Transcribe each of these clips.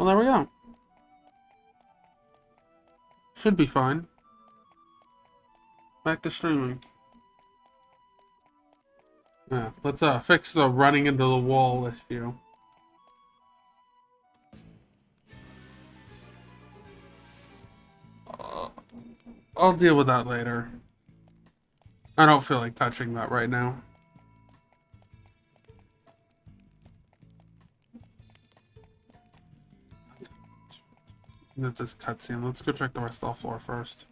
Well, there we go. Should be fine. Back to streaming. Yeah, let's fix the running into the wall issue. I'll deal with that later. I don't feel like touching that right now. That's this cutscene. Let's go check the rest of the floor first.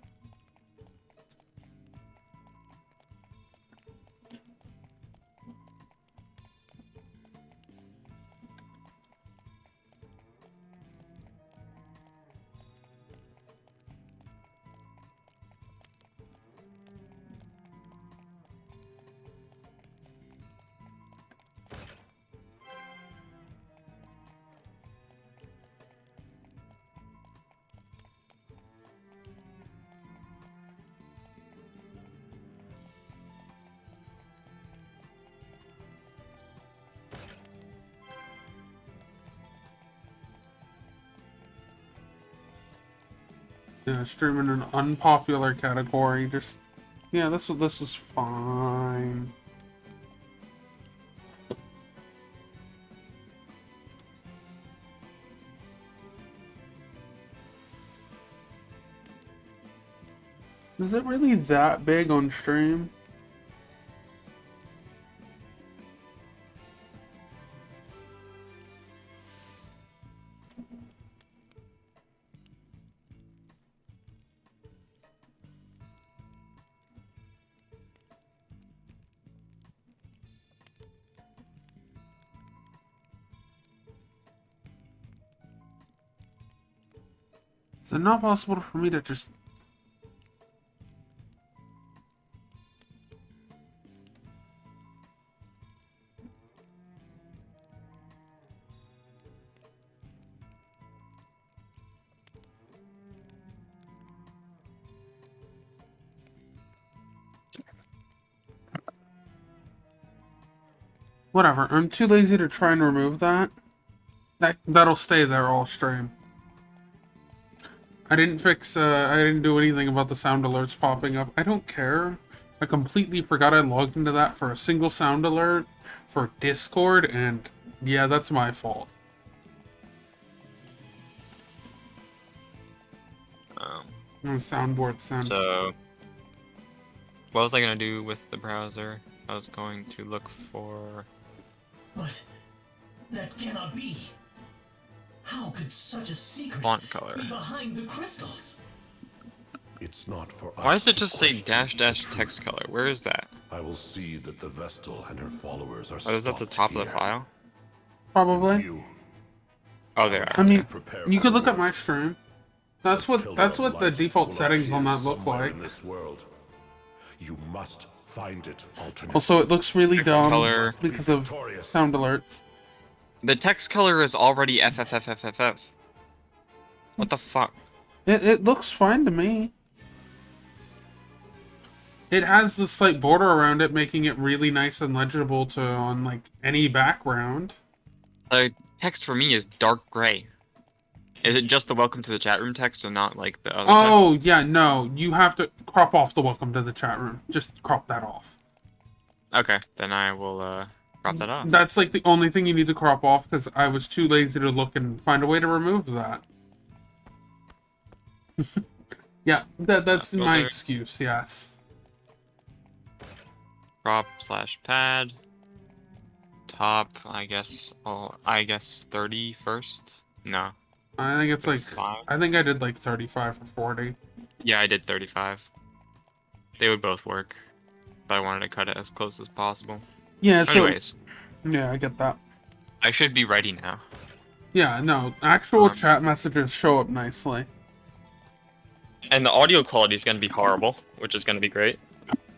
Yeah, streaming an unpopular category. Just yeah, this is fine. Is it really that big on stream? Is it not possible for me to just... Whatever, I'm too lazy to try and remove that. That'll stay there all stream. I didn't do anything about the sound alerts popping up. I don't care. I completely forgot I logged into that for a single sound alert for Discord, and yeah, that's my fault. Soundboard sound. So, what was I gonna do with the browser? I was going to look for... But that cannot be. How could such a secret font color be behind the crystals? It's not for us. Why does it to just say question dash the dash truth. text color? Where is that? I will see that the Vestal and her followers are Oh, is that the stopped top of the here. file? Probably. You, Oh, there. I mean, prepare you for could the look at my worst. stream. The That's what pillar of the light default will settings on appear that look somewhere like. in this world. You must find it, alternate. Also, it looks really dumb color. because of Victorious. sound alerts. The text color is already FFFFFF. What the fuck? It looks fine to me. It has the slight border around it, making it really nice and legible to on like any background. The text for me is dark gray. Is it just the welcome to the chat room text and not like the other Oh yeah, no, you have to crop off the welcome to the chat room. Just crop that off. text? Okay, then I will crop that off. That's like the only thing you need to crop off because I was too lazy to look and find a way to remove that. Yeah, that's my filter. excuse. Yes. Crop slash pad. Top, I guess. Oh, I guess 30 first. No. I think it's like 5. I think I did like 35 or 40. Yeah, I did 35. They would both work, but I wanted to cut it as close as possible. Yeah. So Anyways, yeah, I get that. I should be ready now. Yeah, no, actual Um, chat messages show up nicely. And the audio quality is going to be horrible, which is going to be great.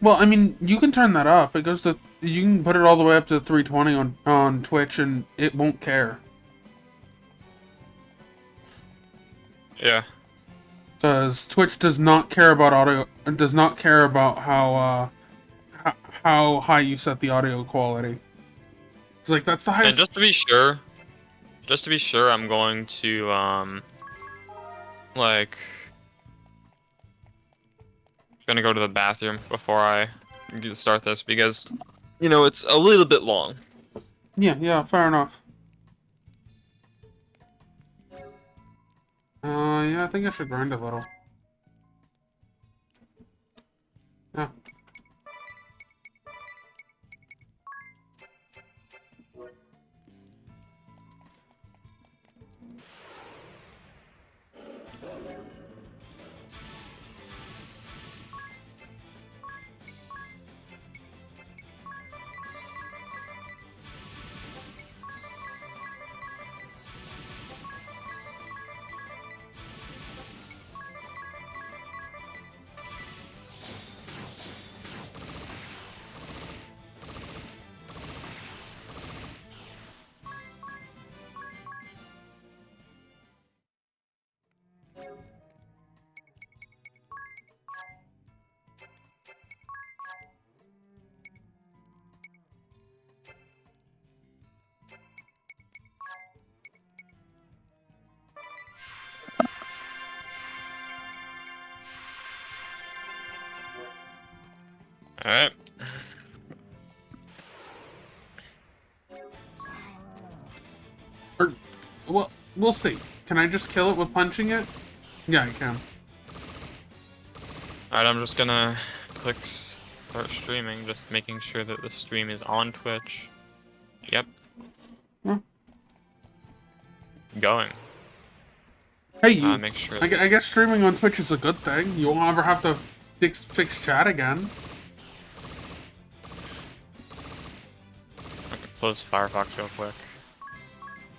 Well, I mean, you can turn that up. It goes to you can put it all the way up to 320 on Twitch, and it won't care. Yeah. Because Twitch does not care about audio. Does not care about how high you set the audio quality. It's like that's the And highest. just to be sure, just to be sure, I'm going to like gonna go to the bathroom before I start this because it's a little bit long. Yeah, fair enough. Yeah, I think I should grind a little. Yeah. All right. Well, we'll see. Can I just kill it with punching it? Yeah, I can. All right. I'm just gonna click start streaming, just making sure that the stream is on Twitch. Yep. Huh. Going. Hey, you. Make sure. I guess streaming on Twitch is a good thing. You won't ever have to fix chat again. I can close Firefox real quick.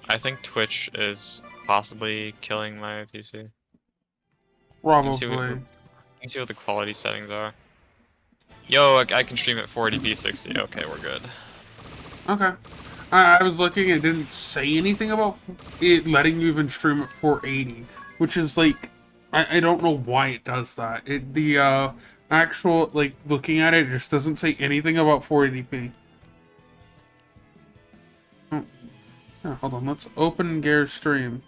I think Twitch is possibly killing my PC. Probably. You can see what the quality settings are. Yo, I can stream at 480p 60. Okay, we're good. Okay. I was looking, it didn't say anything about it letting you even stream at 480, which is like, I don't know why it does that. The actual, like, looking at it just doesn't say anything about 480p. Oh. Yeah, hold on, let's open Gare's stream.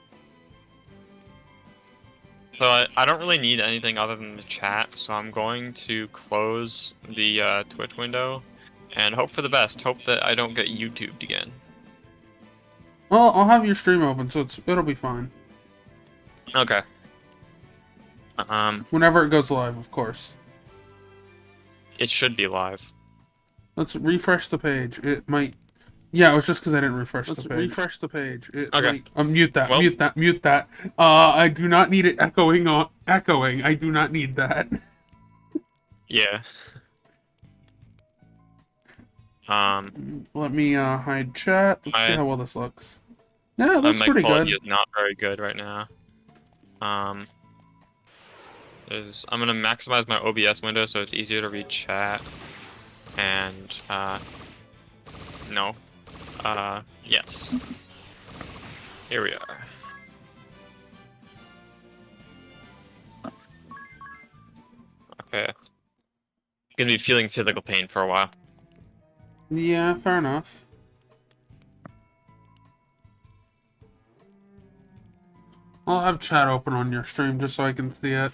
So I don't really need anything other than the chat, so I'm going to close the Twitch window and hope for the best. Hope that I don't get YouTubed again. Well, I'll have your stream open, so it'll be fine. Okay. Whenever it goes live, of course. It should be live. Let's refresh the page. It might. Yeah, it was just because I didn't refresh the page. Refresh the page. It Okay. might... mute that. Well- Mute that. I do not need it echoing. I do not need that. Yeah. Let me hide chat. Let's see how well this looks. Yeah, it looks my pretty quality good. is not very good right now. I'm gonna maximize my OBS window so it's easier to read chat. And no. Yes. Here we are. Okay. Gonna be feeling physical pain for a while. Yeah, fair enough. I'll have chat open on your stream just so I can see it.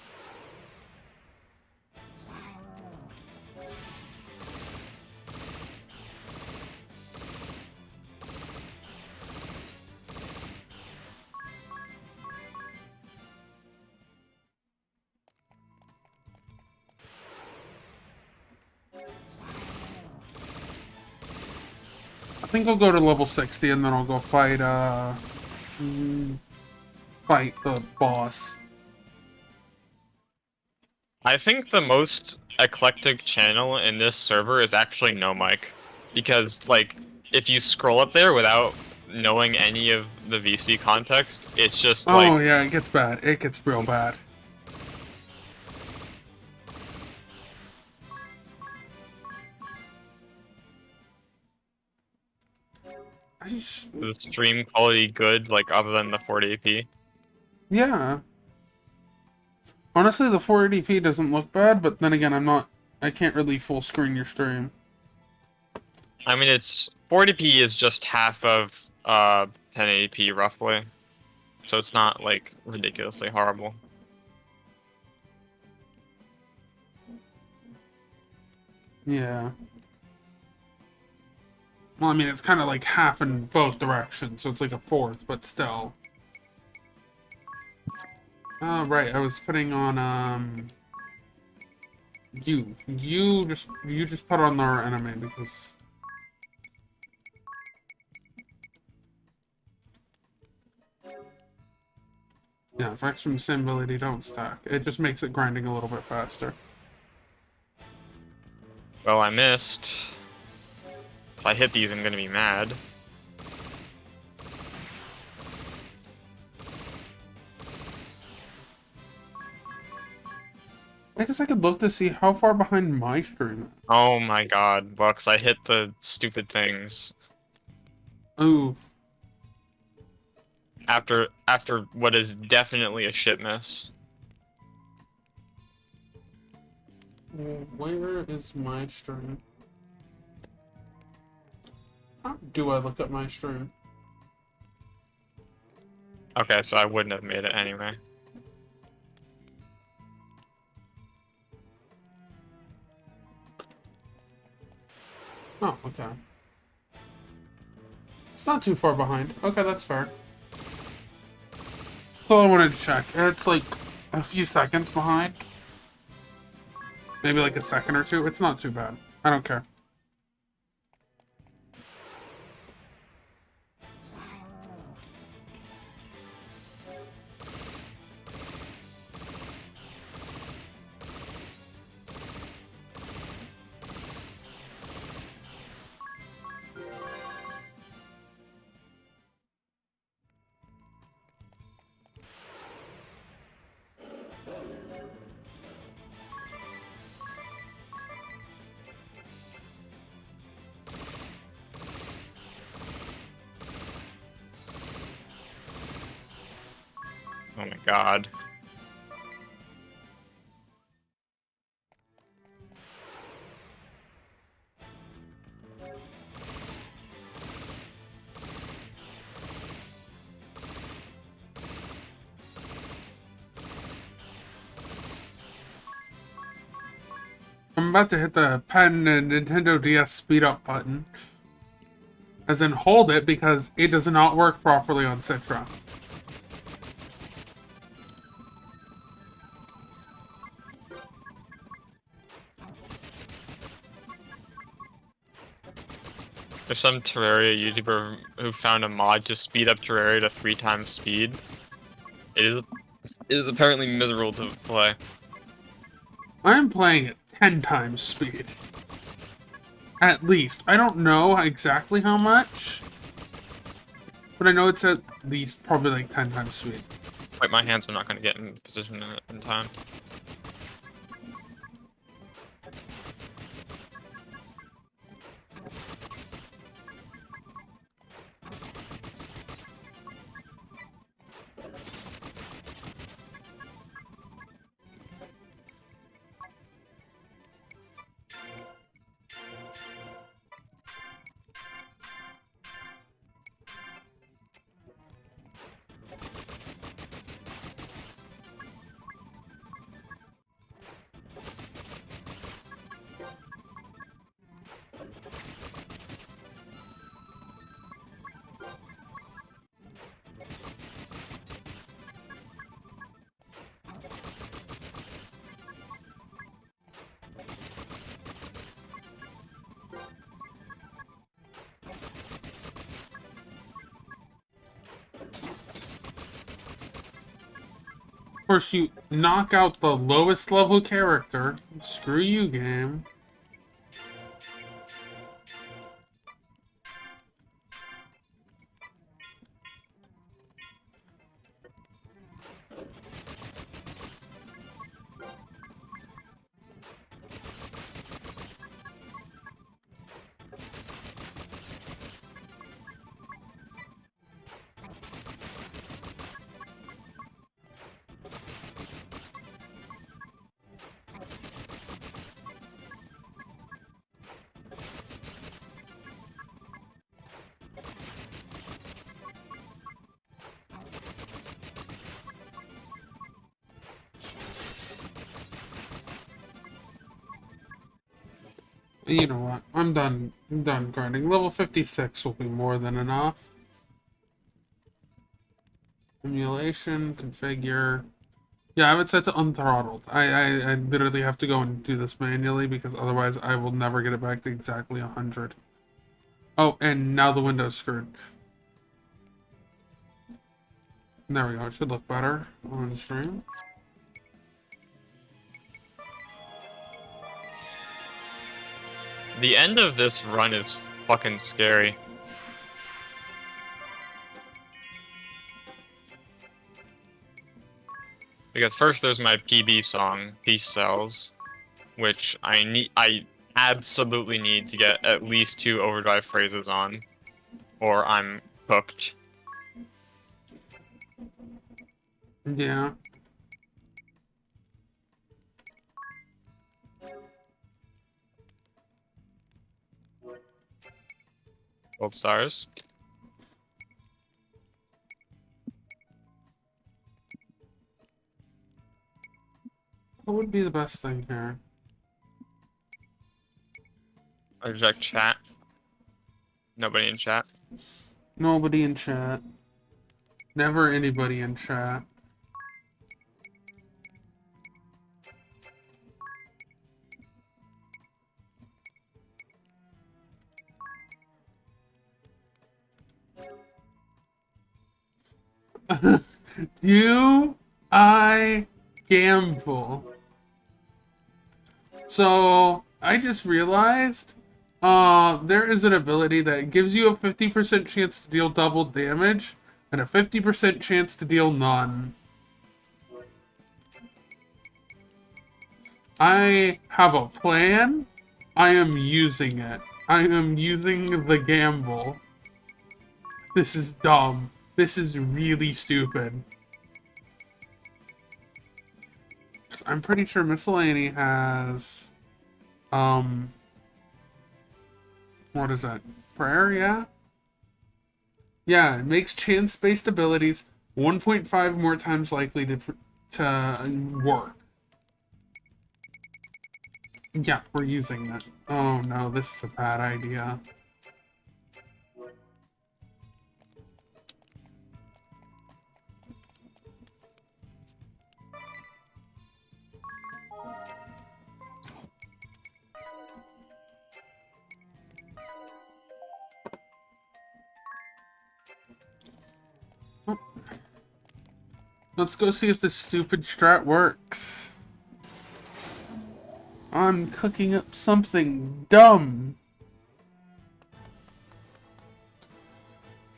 I think I'll go to level 60 and then I'll go fight fight the boss. I think the most eclectic channel in this server is actually No Mic, because like if you scroll up there without knowing any of the VC context, it's just like Oh yeah, it gets bad. It gets real bad. the stream quality good, like other than the 480p. Yeah. Honestly, the 480p doesn't look bad, but then again, I can't really full screen your stream. I mean, it's 480p is just half of 1080p roughly, so it's not like ridiculously horrible. Yeah. Well, I mean, it's kind of like half in both directions, so it's like a fourth, but still. Oh, right, I was putting on, you just put on our enemy, because... Yeah, effects from the same ability don't stack. It just makes it grinding a little bit faster. Well, I missed. If I hit these, I'm gonna be mad. I guess I could look to see how far behind my stream is. Oh my god, Lux, I hit the stupid things. Ooh. After what is definitely a shit miss. Where is my stream? How do I look at my stream? Okay, so I wouldn't have made it anyway. Oh, okay. It's not too far behind. Okay, that's fair. That's all I wanted to check. It's like a few seconds behind. Maybe like a second or two. It's not too bad. I don't care. Oh my god. I'm about to hit the pen and Nintendo DS speed up button. As in hold it because it does not work properly on Citra. There's some Terraria YouTuber who found a mod to speed up Terraria to 3 times speed. It is apparently miserable to play. I'm playing at 10 times speed. At least. I don't know exactly how much. But I know it's at least probably like 10 times speed. Wait, my hands are not going to get in position in time. Of course, you knock out the lowest level character. Screw you, game. You know what? I'm done. I'm done grinding. Level 56 will be more than enough. Emulation, configure. Yeah, I have it set to unthrottled. I literally have to go and do this manually because otherwise I will never get it back to exactly 100. Oh, and now the window's screwed. There we go. It should look better on stream. The end of this run is fucking scary. Because first there's my PB song, Peace Cells, which I absolutely need to get at least 2 overdrive phrases on, or I'm cooked. Yeah. Gold stars. What would be the best thing here? I reject chat. Nobody in chat. Nobody in chat. Never anybody in chat. Do I gamble? So, I just realized, there is an ability that gives you a 50% chance to deal double damage, and a 50% chance to deal none. I have a plan. I am using it. I am using the gamble. This is dumb. This is really stupid. I'm pretty sure Miscellany has, what is that? Prayer, yeah? Yeah, it makes chance-based abilities 1.5 more times likely to work. Yeah, we're using that. Oh no, this is a bad idea. Let's go see if this stupid strat works. I'm cooking up something dumb.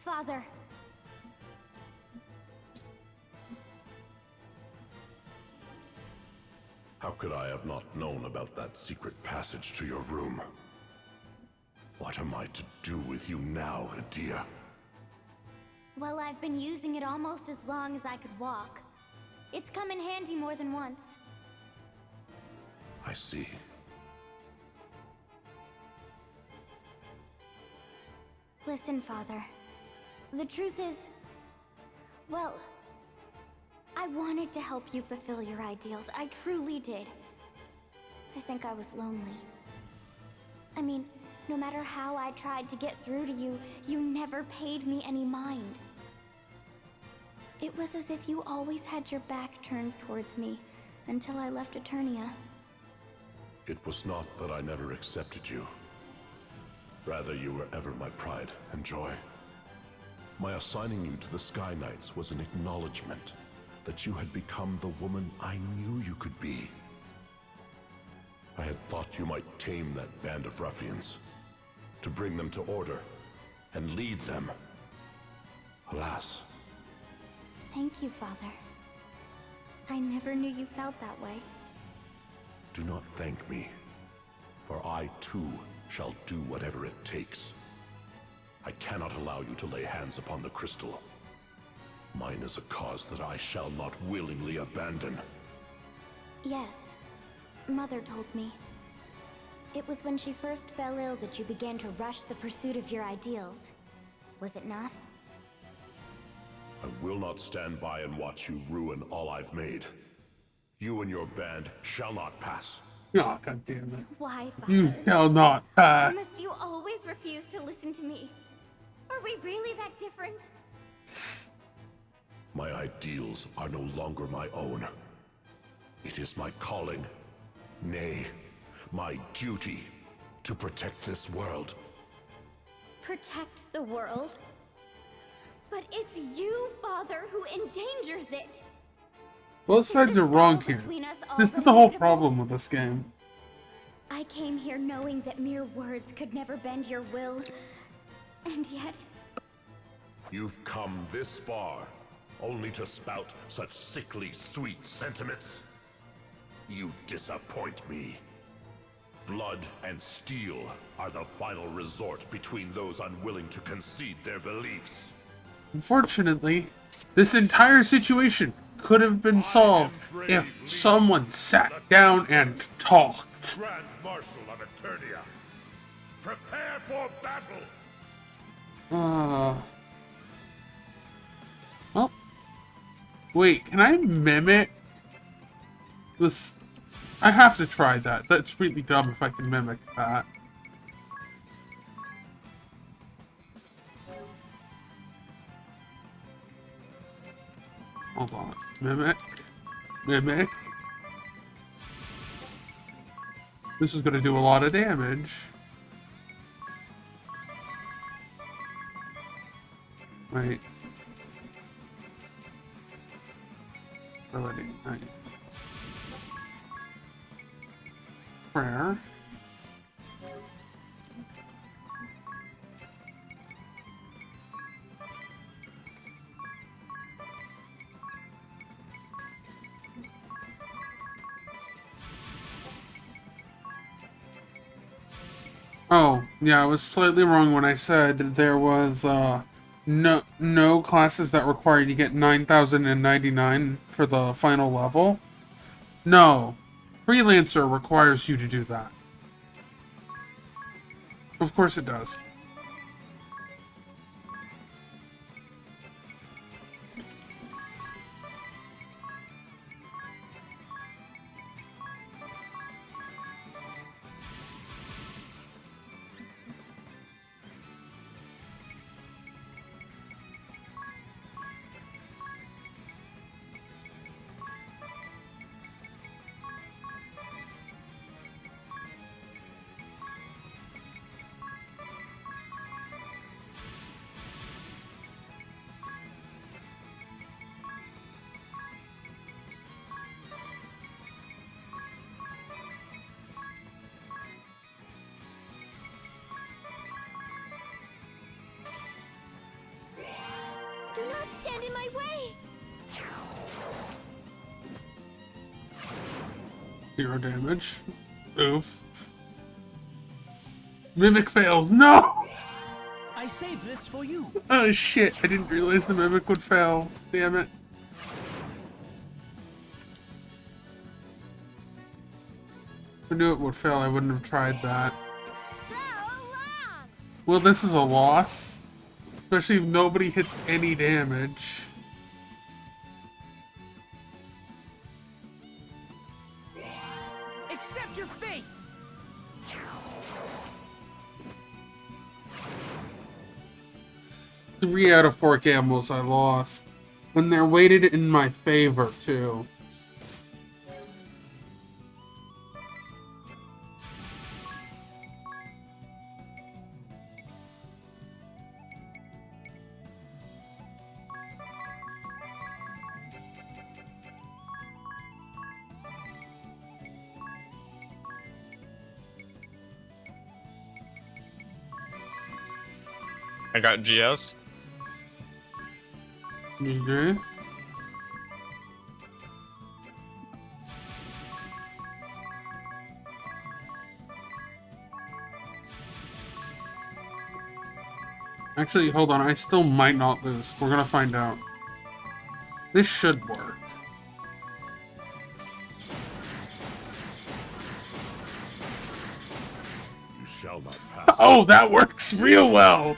Father. How could I have not known about that secret passage to your room? What am I to do with you now, Hadia? Well, I've been using it almost as long as I could walk. It's come in handy more than once. I see. Listen, Father. The truth is... well... I wanted to help you fulfill your ideals. I truly did. I think I was lonely. I mean, no matter how I tried to get through to you, you never paid me any mind. It was as if you always had your back turned towards me until I left Eternia. It was not that I never accepted you. Rather, you were ever my pride and joy. My assigning you to the Sky Knights was an acknowledgement that you had become the woman I knew you could be. I had thought you might tame that band of ruffians, to bring them to order, and lead them. Alas. Thank you, Father. I never knew you felt that way. Do not thank me, for I too shall do whatever it takes. I cannot allow you to lay hands upon the crystal. Mine is a cause that I shall not willingly abandon. Yes. Mother told me. It was when she first fell ill that you began to rush the pursuit of your ideals. Was it not? I will not stand by and watch you ruin all I've made. You and your band shall not pass. Oh, god damn it. Why, You Father? shall not pass. Must you always refuse to listen to me? Are we really that different? My ideals are no longer my own. It is my calling, nay, my duty, to protect this world. Protect the world? But it's you, Father, who endangers it! Both sides are wrong Is here. between us This is already the whole inevitable? problem with this game. I came here knowing that mere words could never bend your will. And yet, You've come this far, only to spout such sickly sweet sentiments. You disappoint me. Blood and steel are the final resort between those unwilling to concede their beliefs. Unfortunately, this entire situation could have been solved if someone sat down and talked. Grand Marshal of Eternia, prepare for battle! Well, wait, can I mimic this? I have to try that. That's really dumb if I can mimic that. Hold on. Mimic. Mimic. This is going to do a lot of damage. Wait. Ability. Right. Prayer. Oh, yeah, I was slightly wrong when I said there was no classes that require you to get 9,099 for the final level. No, Freelancer requires you to do that. Of course it does. do not stand in my way! 0 damage. Oof. Mimic fails. No! I saved this for you. Oh shit, I didn't realize the Mimic would fail. Damn it. If I knew it would fail, I wouldn't have tried that. So long! Well, this is a loss. Especially if nobody hits any damage. Accept your fate. 3 out of 4 gambles I lost. And they're weighted in my favor, too. I got GS. Okay. Actually, hold on. I still might not lose. We're gonna find out. This should work. You shall not pass. Oh, that works real well!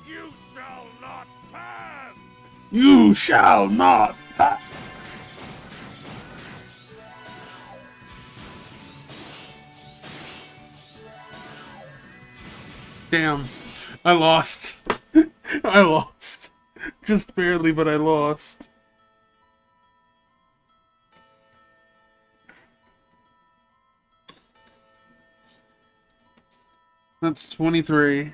You shall not pass! You shall not pass! Damn. I lost. I lost. Just barely, but I lost. That's 23.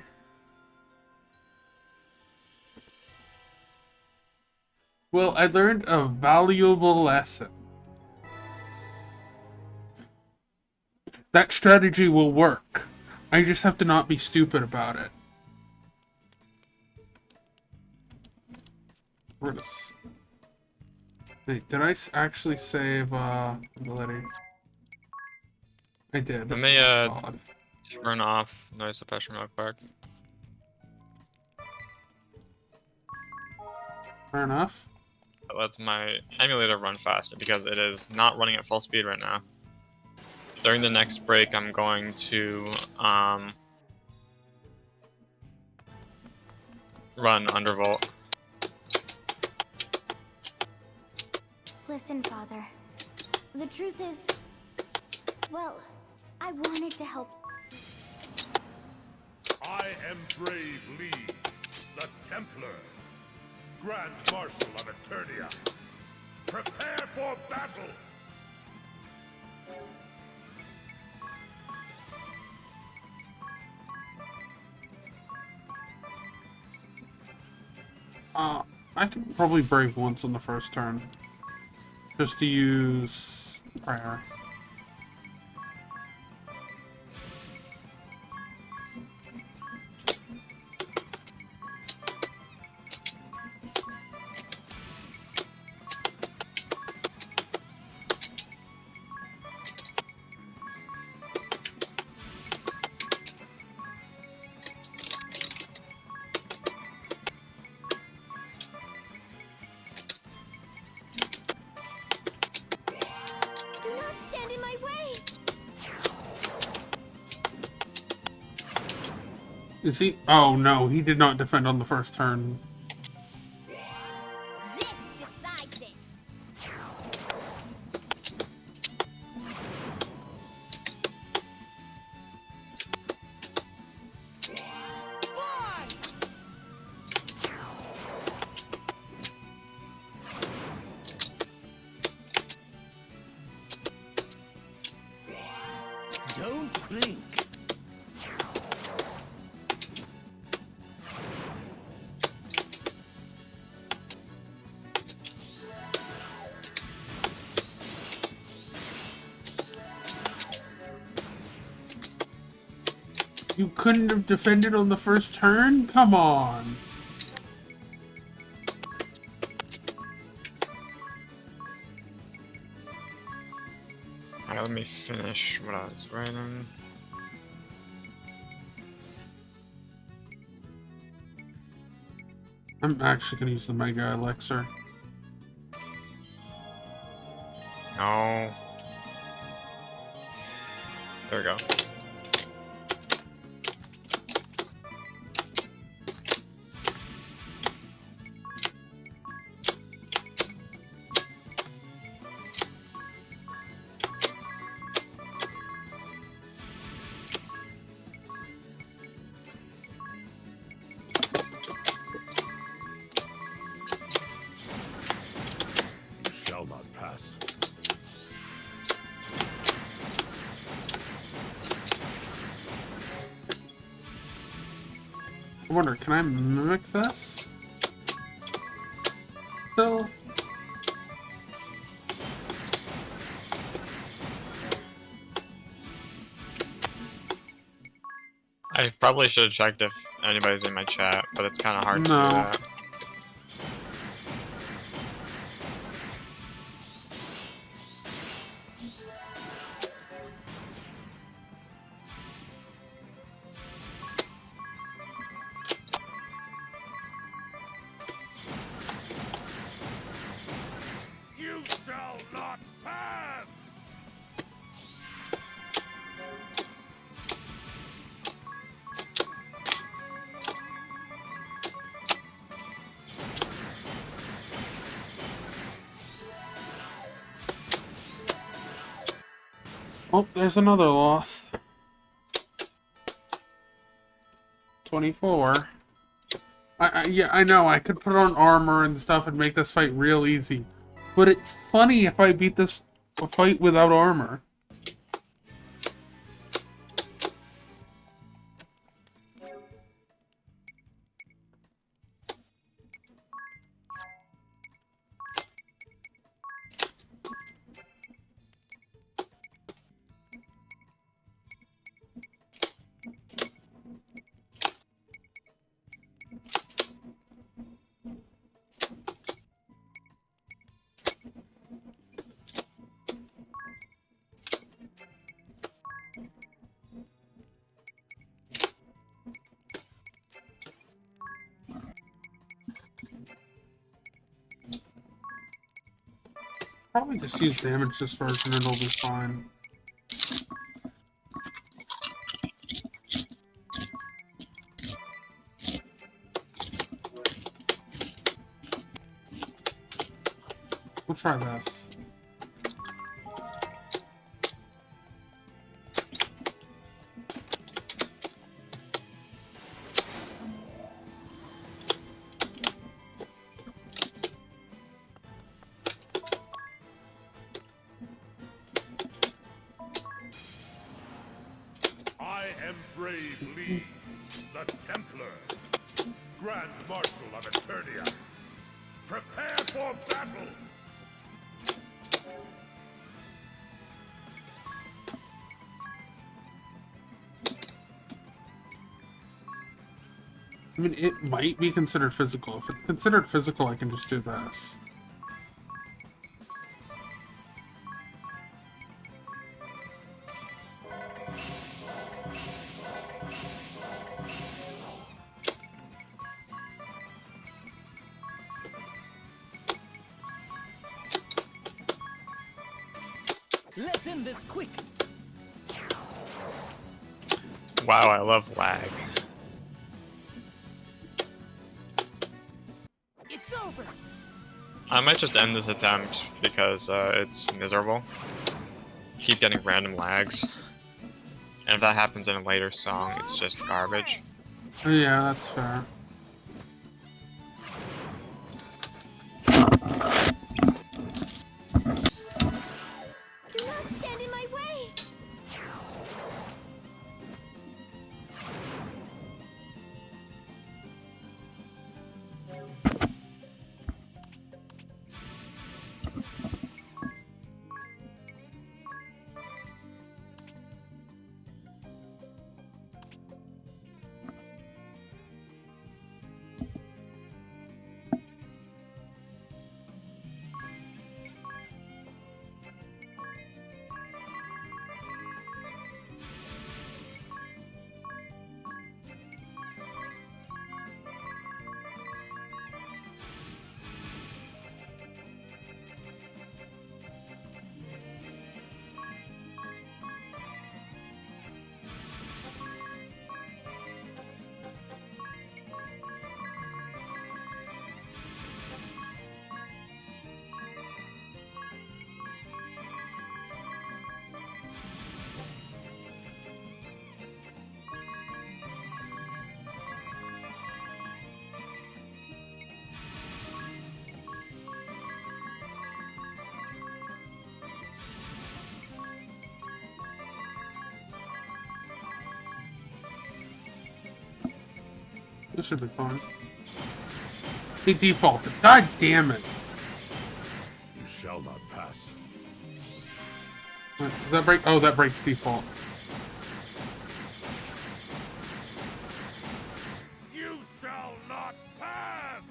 Well, I learned a valuable lesson. That strategy will work. I just have to not be stupid about it. Wait, did I actually save ability? I did. Let me God. turn off noise suppression real quick. Fair enough. That lets my emulator run faster because it is not running at full speed right now. During the next break, I'm going to run Undervolt. Listen, Father. The truth is, well, I wanted to help. I am Brave Lee, the Templar, Grand Marshal of Eternia. Prepare for battle! I could probably brave once on the first turn. Just to use prayer. Is he? Oh no, he did not defend on the first turn. This decides it. Don't blink. You couldn't have defended on the first turn? Come on. Alright, let me finish what I was writing. I'm actually gonna use the Mega Elixir. No. There we go. You shall not pass. I wonder, can I mimic this? Still? I probably should have checked if anybody's in my chat, but it's kind of hard to do No. that. You shall not pass! Oh, there's another loss. 24. Yeah, I know, I could put on armor and stuff and make this fight real easy. But it's funny if I beat this fight without armor. Probably just use damage this version and it'll be fine. We'll try this. I am Brave Lee, the Templar, Grand Marshal of Eternia. Prepare for battle! I mean, it might be considered physical. If it's considered physical, I can just do this. Let's end this quick. Wow, I love lag. It's over. I might just end this attempt because it's miserable. Keep getting random lags. And if that happens in a later song, it's just garbage. Yeah, that's fair. Do not stand in my way! This should be fine. He defaulted. God damn it. You shall not pass. Wait, does that break? Oh, that breaks default. You shall not pass!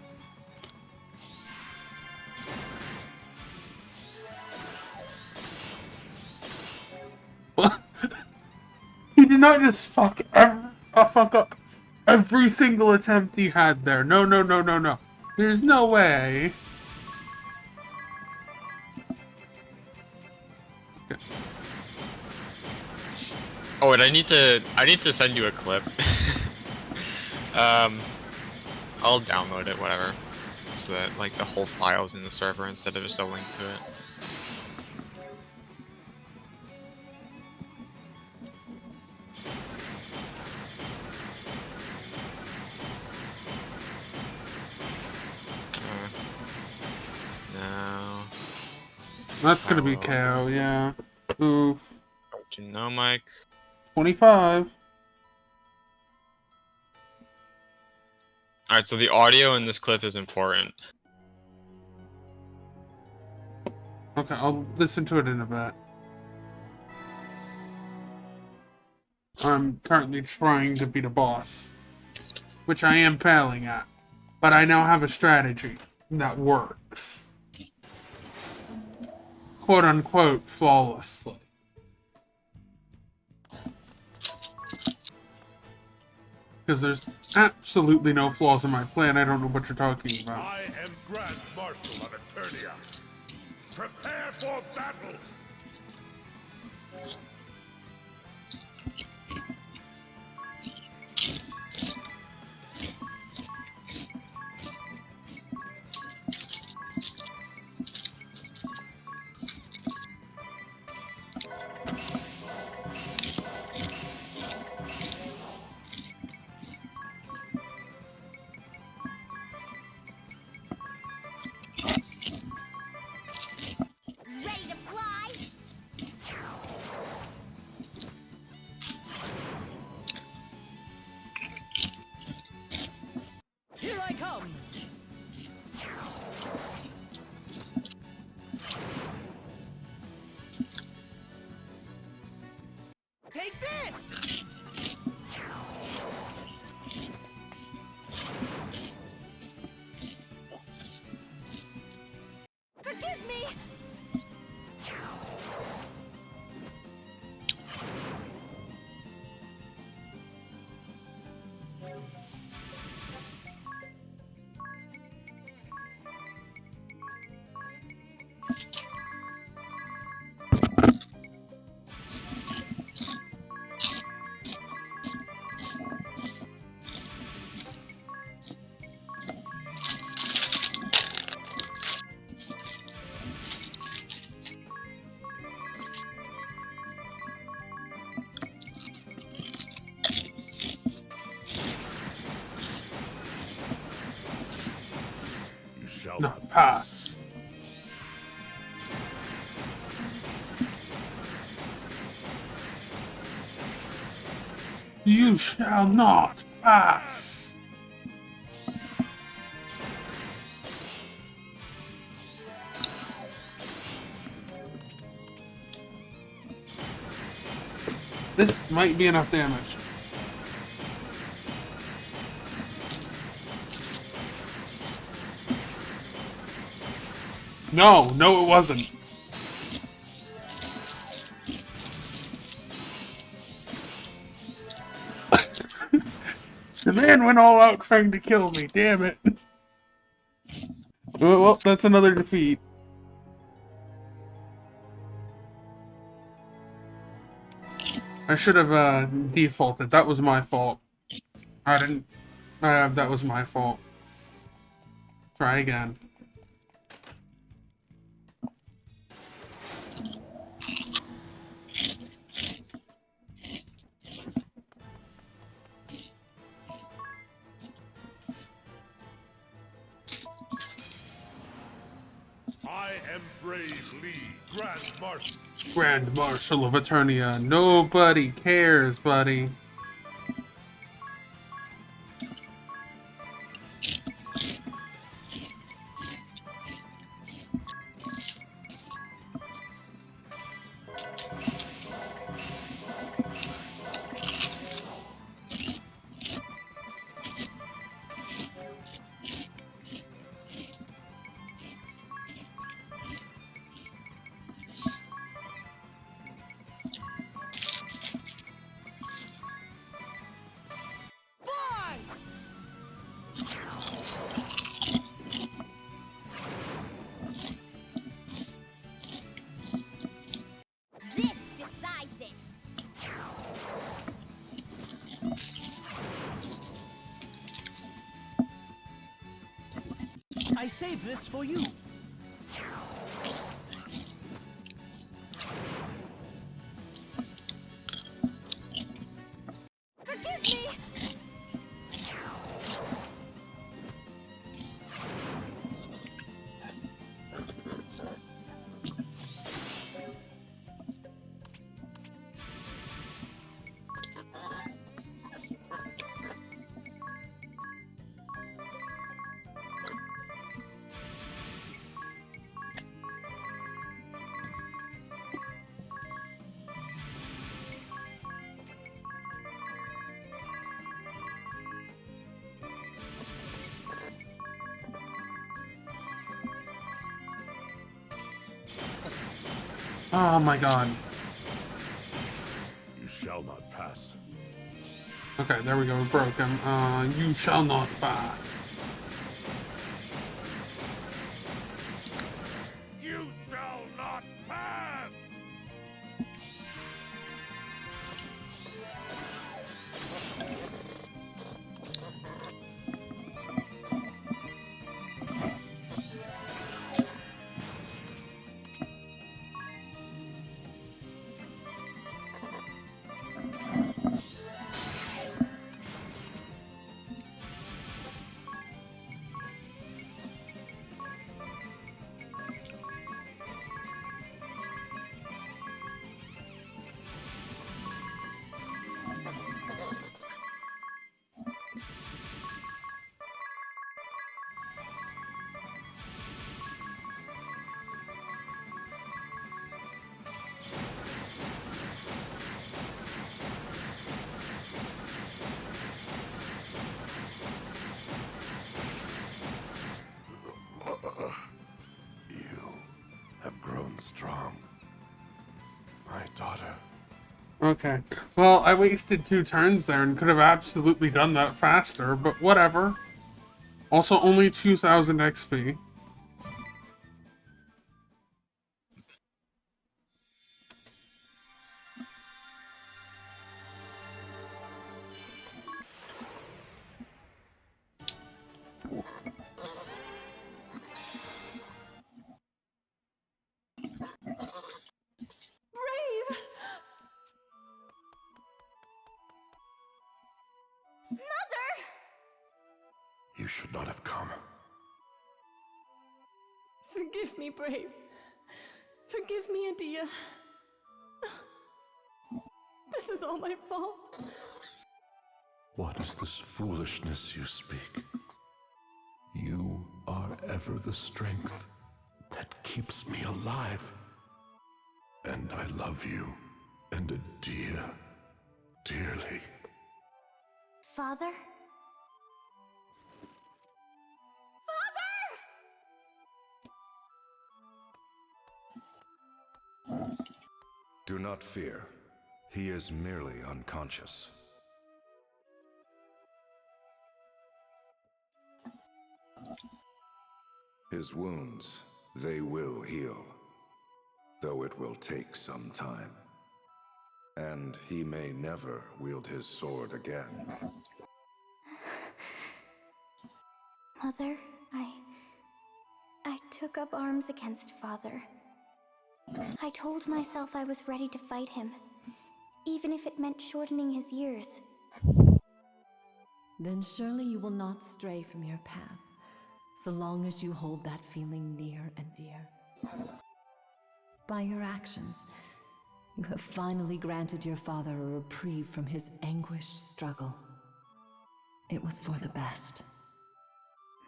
What? He did not just fuck up every single attempt he had there. No, no, no, no, no. There's no way. Okay. Oh, and I need to send you a clip. I'll download it, whatever, so that like the whole file's in the server instead of just a link to it. That's gonna be KO, yeah. Oof. Don't you know, Mike? 25. Alright, so the audio in this clip is important. Okay, I'll listen to it in a bit. I'm currently trying to beat a boss, which I am failing at. But I now have a strategy that works. Quote unquote, flawlessly. Because there's absolutely no flaws in my plan. I don't know what you're talking about. I am Grand Marshal of Eternia. Prepare for battle! Ready to fly? Here I come! Take this! Forgive me! You shall Not pass. You shall not pass. This might be enough damage. No, it wasn't. The man went all out trying to kill me, damn it. Well, that's another defeat. I should have defaulted. That was my fault. I didn't. That was my fault. Try again. I am Brave Lee, Grand Marshal. Grand Marshal of Eternia. Nobody cares, buddy. Fly! This decides it! I saved this for you. Forgive me! Oh my god. You shall not pass. Okay, there we go. We broke him. You shall not pass. You shall not pass! You have grown strong. My daughter. Okay. Well, I wasted 2 turns there and could have absolutely done that faster, but whatever. Also, only 2,000 XP. Brave! Mother! You should not have come. Forgive me, Brave. Forgive me, Adia. This is all my fault. What is this foolishness you speak? You are ever the strength that keeps me alive. And I love you, and Adia, dearly. Father? Do not fear. He is merely unconscious. His wounds, they will heal, though it will take some time. And he may never wield his sword again. Mother, I took up arms against Father. I told myself I was ready to fight him, even if it meant shortening his years. Then surely you will not stray from your path, so long as you hold that feeling near and dear. By your actions, you have finally granted your father a reprieve from his anguished struggle. It was for the best.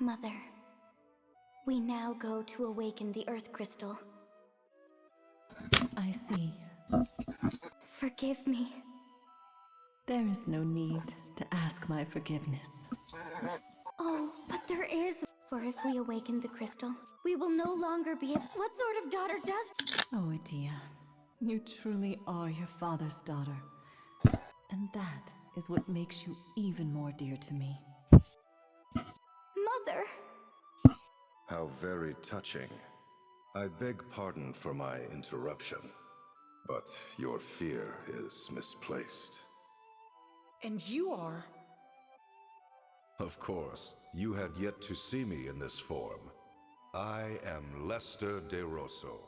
Mother, we now go to awaken the Earth Crystal. I see. Forgive me. There is no need to ask my forgiveness. Oh, but there is. For if we awaken the crystal, we will no longer be. What sort of daughter does? Oh, Adia, you truly are your father's daughter. And that is what makes you even more dear to me. Mother! How very touching. I beg pardon for my interruption, but your fear is misplaced. And you are... Of course, you had yet to see me in this form. I am Lester De Rosso.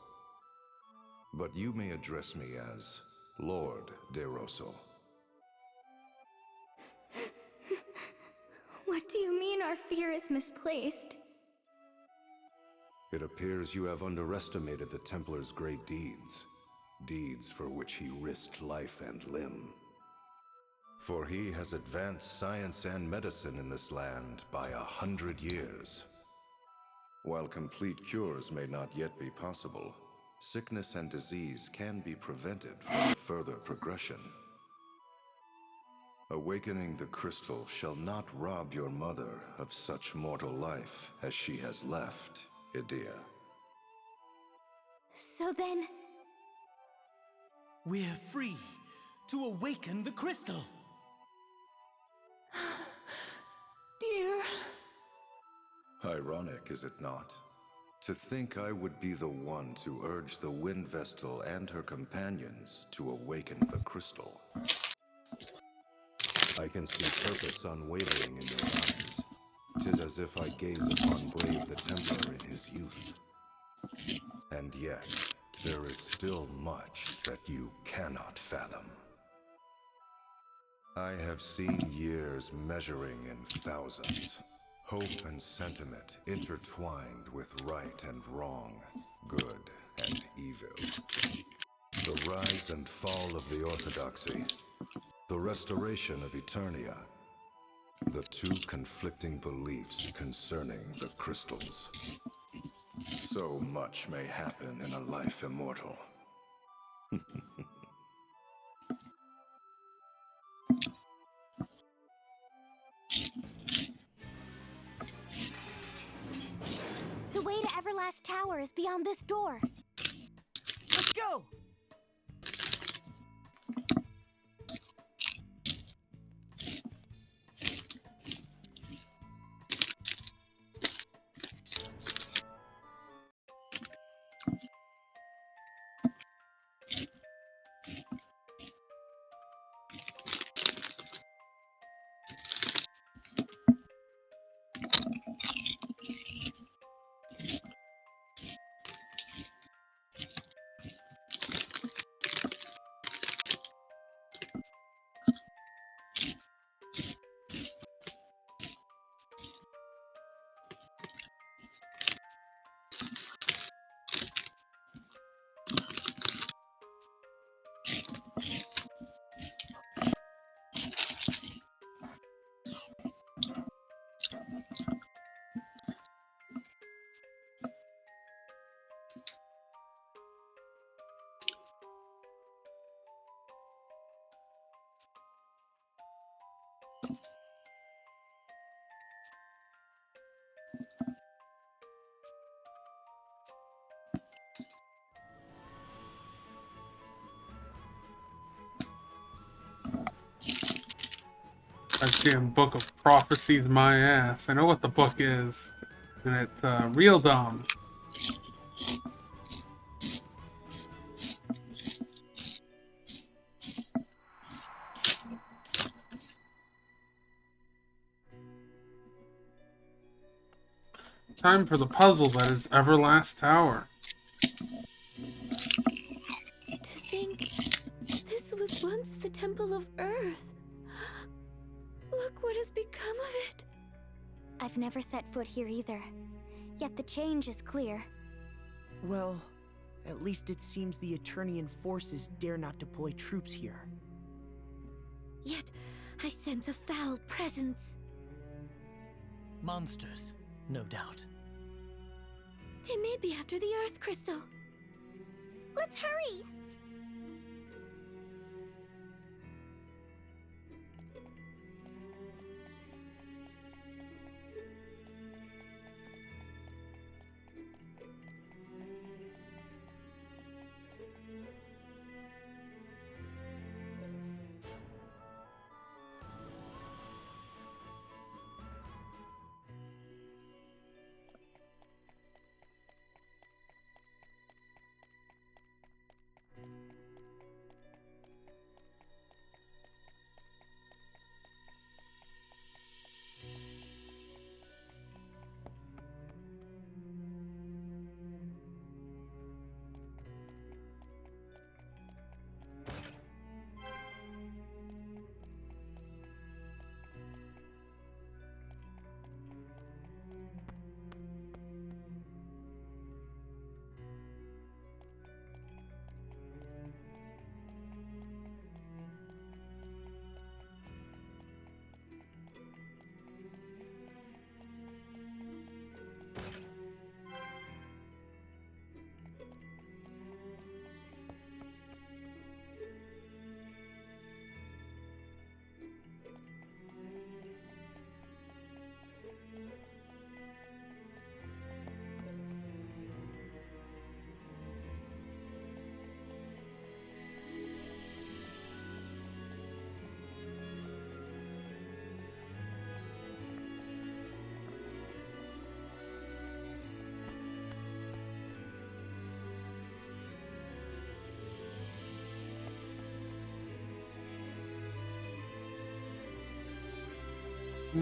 But you may address me as Lord De Rosso. What do you mean our fear is misplaced? It appears you have underestimated the Templar's great deeds. Deeds for which he risked life and limb. For he has advanced science and medicine in this land by 100 years. While complete cures may not yet be possible, sickness and disease can be prevented from further progression. Awakening the crystal shall not rob your mother of such mortal life as she has left, Idia. So then, We're free to awaken the crystal. Dear. Ironic, is it not? To think I would be the one to urge the Wind Vestal and her companions to awaken the crystal. I can see purpose unwavering in your eyes. 'Tis as if I gaze upon Brave the Templar in his youth. And yet, there is still much that you cannot fathom. I have seen years measuring in thousands. Hope and sentiment intertwined with right and wrong, good and evil. The rise and fall of the Orthodoxy, the restoration of Eternia, the two conflicting beliefs concerning the crystals. So much may happen in a life immortal. The way to Everlast Tower is beyond this door. Let's go! That damn book of prophecies, my ass. I know what the book is, and it's real dumb. Time for the puzzle that is Everlast Tower. To think this was once the Temple of Earth. Look what has become of it. I've never set foot here either. Yet the change is clear. Well, at least it seems the Eternian forces dare not deploy troops here. Yet I sense a foul presence. Monsters, no doubt. They may be after the Earth Crystal. Let's hurry!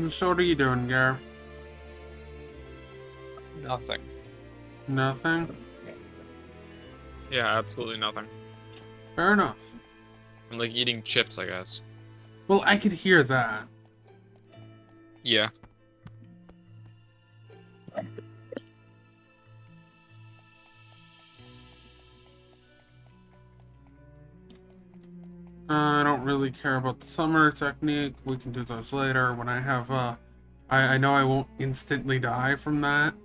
So what are you doing, Gar? Nothing. Nothing? Yeah, absolutely nothing. Fair enough. I'm like eating chips, I guess. Well, I could hear that. Yeah. I don't really care about the summer technique. We can do those later when I have, I know I won't instantly die from that.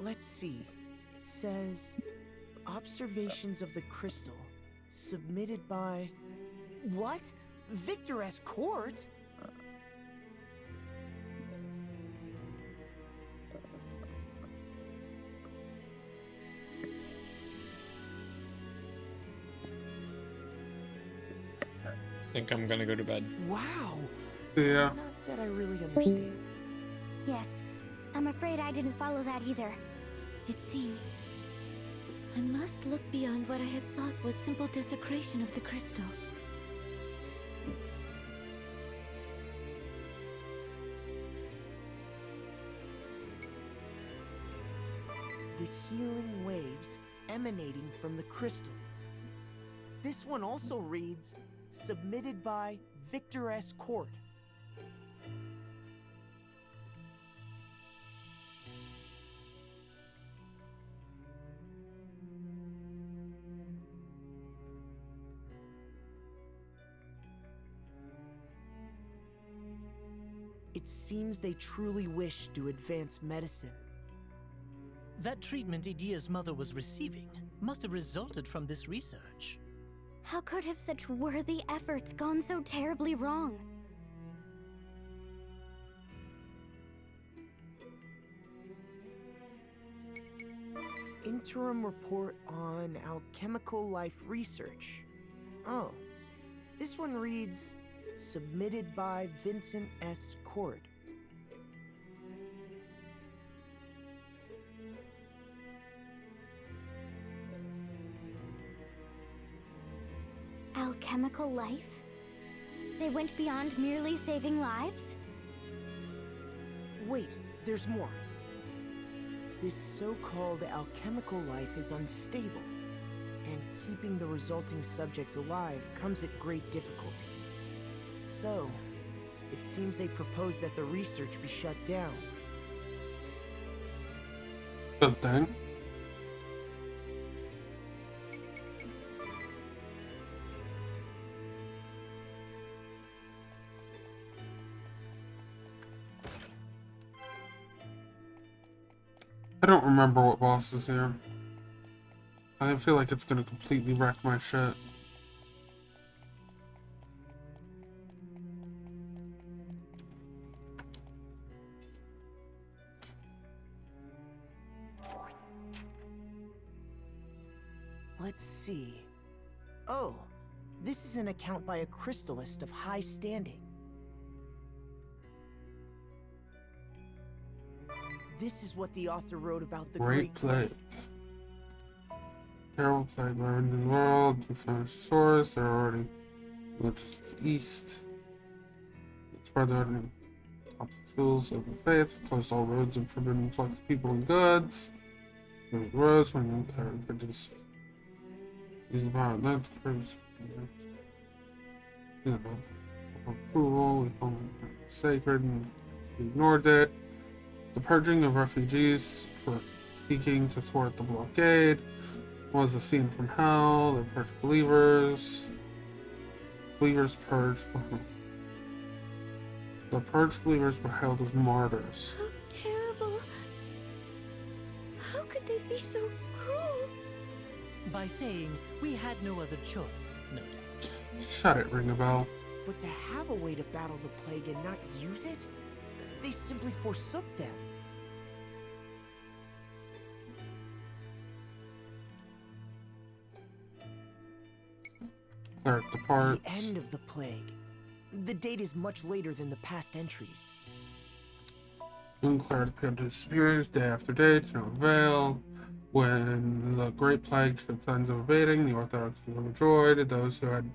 Let's see. It says observations of the crystal submitted by what? Victor S. Court? I think I'm gonna go to bed. Wow. Yeah. Not that I really understand. Yes, I'm afraid I didn't follow that either. It seems I must look beyond what I had thought was simple desecration of the crystal. The healing waves emanating from the crystal. This one also reads, submitted by Victor S. Court. It seems they truly wish to advance medicine. That treatment Idia's mother was receiving must have resulted from this research. How could have such worthy efforts gone so terribly wrong? Interim report on alchemical life research. Oh, this one reads, submitted by Vincent S. Court. Alchemical life? They went beyond merely saving lives? Wait, there's more. This so-called alchemical life is unstable, and keeping the resulting subjects alive comes at great difficulty. So, it seems they propose that the research be shut down. Good thing. I don't remember what boss is here. I feel like it's gonna completely wreck my shit. Let's see. Oh, this is an account by a crystallist of high standing. This is what the author wrote about the Great Great Plague. Terrible plague burned in the world. You finish the source. They're already just east. It's further out in top of schools of the faith. Closed all roads and forbidden flux people and goods. There's roads when you could just use the power of that to curse. Approval. We call it sacred and he ignored it. The purging of refugees for seeking to thwart the blockade was a scene from hell. They purged believers. Believers purged. The purged believers were hailed as martyrs. How terrible. How could they be so cruel? By saying we had no other choice, no doubt. Shut it, ring a bell. But to have a way to battle the plague and not use it? They simply forsook them. Cleric departs. The end of the plague. The date is much later than the past entries. Young cleric appeared to his superiors day after day to no avail. When the Great Plague showed signs of abating, the Orthodox were overjoyed. Those who had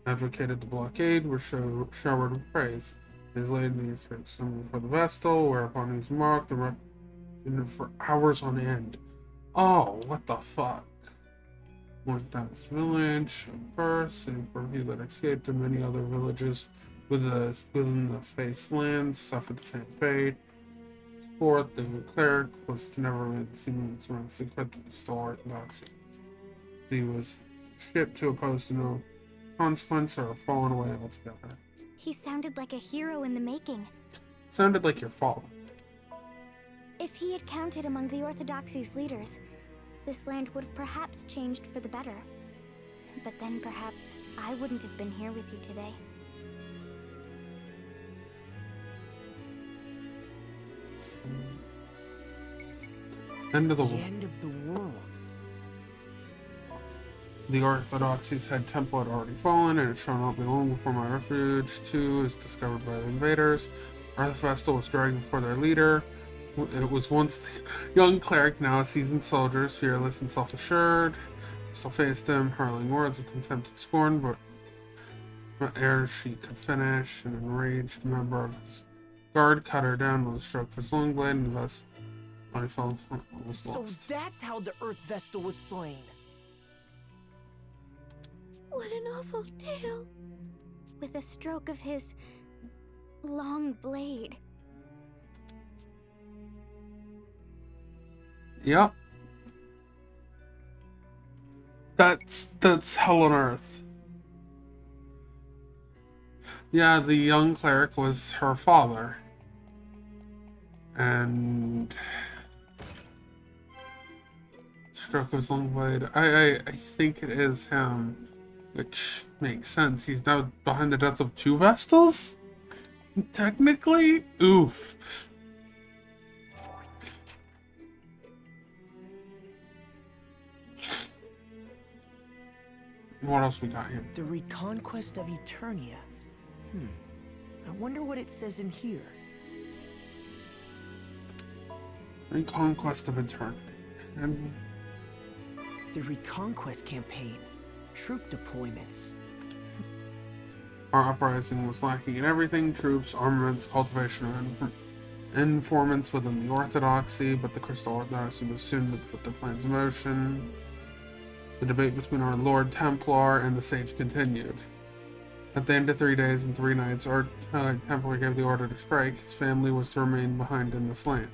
advocated the blockade were showered with praise. He was laid in the assembly for the Vestal, whereupon he was mocked and reprimanded for hours on end. Oh, what the fuck? Went down his village first, and for he that escaped, and many other villages within the Face lands suffered the same fate. Fourth, the cleric was to never remain seen around the secret to the star orthodoxy. He was shipped to oppose to no consequence or fallen away altogether. He sounded like a hero in the making. Sounded like your father. If he had counted among the Orthodoxy's leaders, this land would have perhaps changed for the better. But then perhaps I wouldn't have been here with you today. End of the The world. end of the world. The Orthodoxy's head temple had already fallen, and it shall not be long before my refuge, too, is discovered by the invaders. Our Vestal was dragged before their leader. It was once the young cleric, now a seasoned soldier, fearless and self-assured. Still faced him, hurling words of contempt and scorn, but ere she could finish, an enraged member of his guard cut her down with a stroke of his long blade, and thus body fell was So lost. that's how the Earth Vestal was slain. What an awful tale. With a stroke of his long blade. Yep. That's hell on earth. Yeah, the young cleric was her father. And stroke of his long blade. I think it is him. Which makes sense. He's now behind the death of 2 Vestals? Technically? Oof. What else we got here? The Reconquest of Eternia. I wonder what it says in here. Reconquest of Eternia. And The Reconquest campaign. Troop deployments. our uprising was lacking in everything: troops, armaments, cultivation, and informants within the Orthodoxy, but the Crystal Orthodoxy was soon to put their plans in motion. The debate between our Lord Templar and the Sage continued. At the end of 3 days and 3 nights, our Templar gave the order to strike. His family was to remain behind in this land.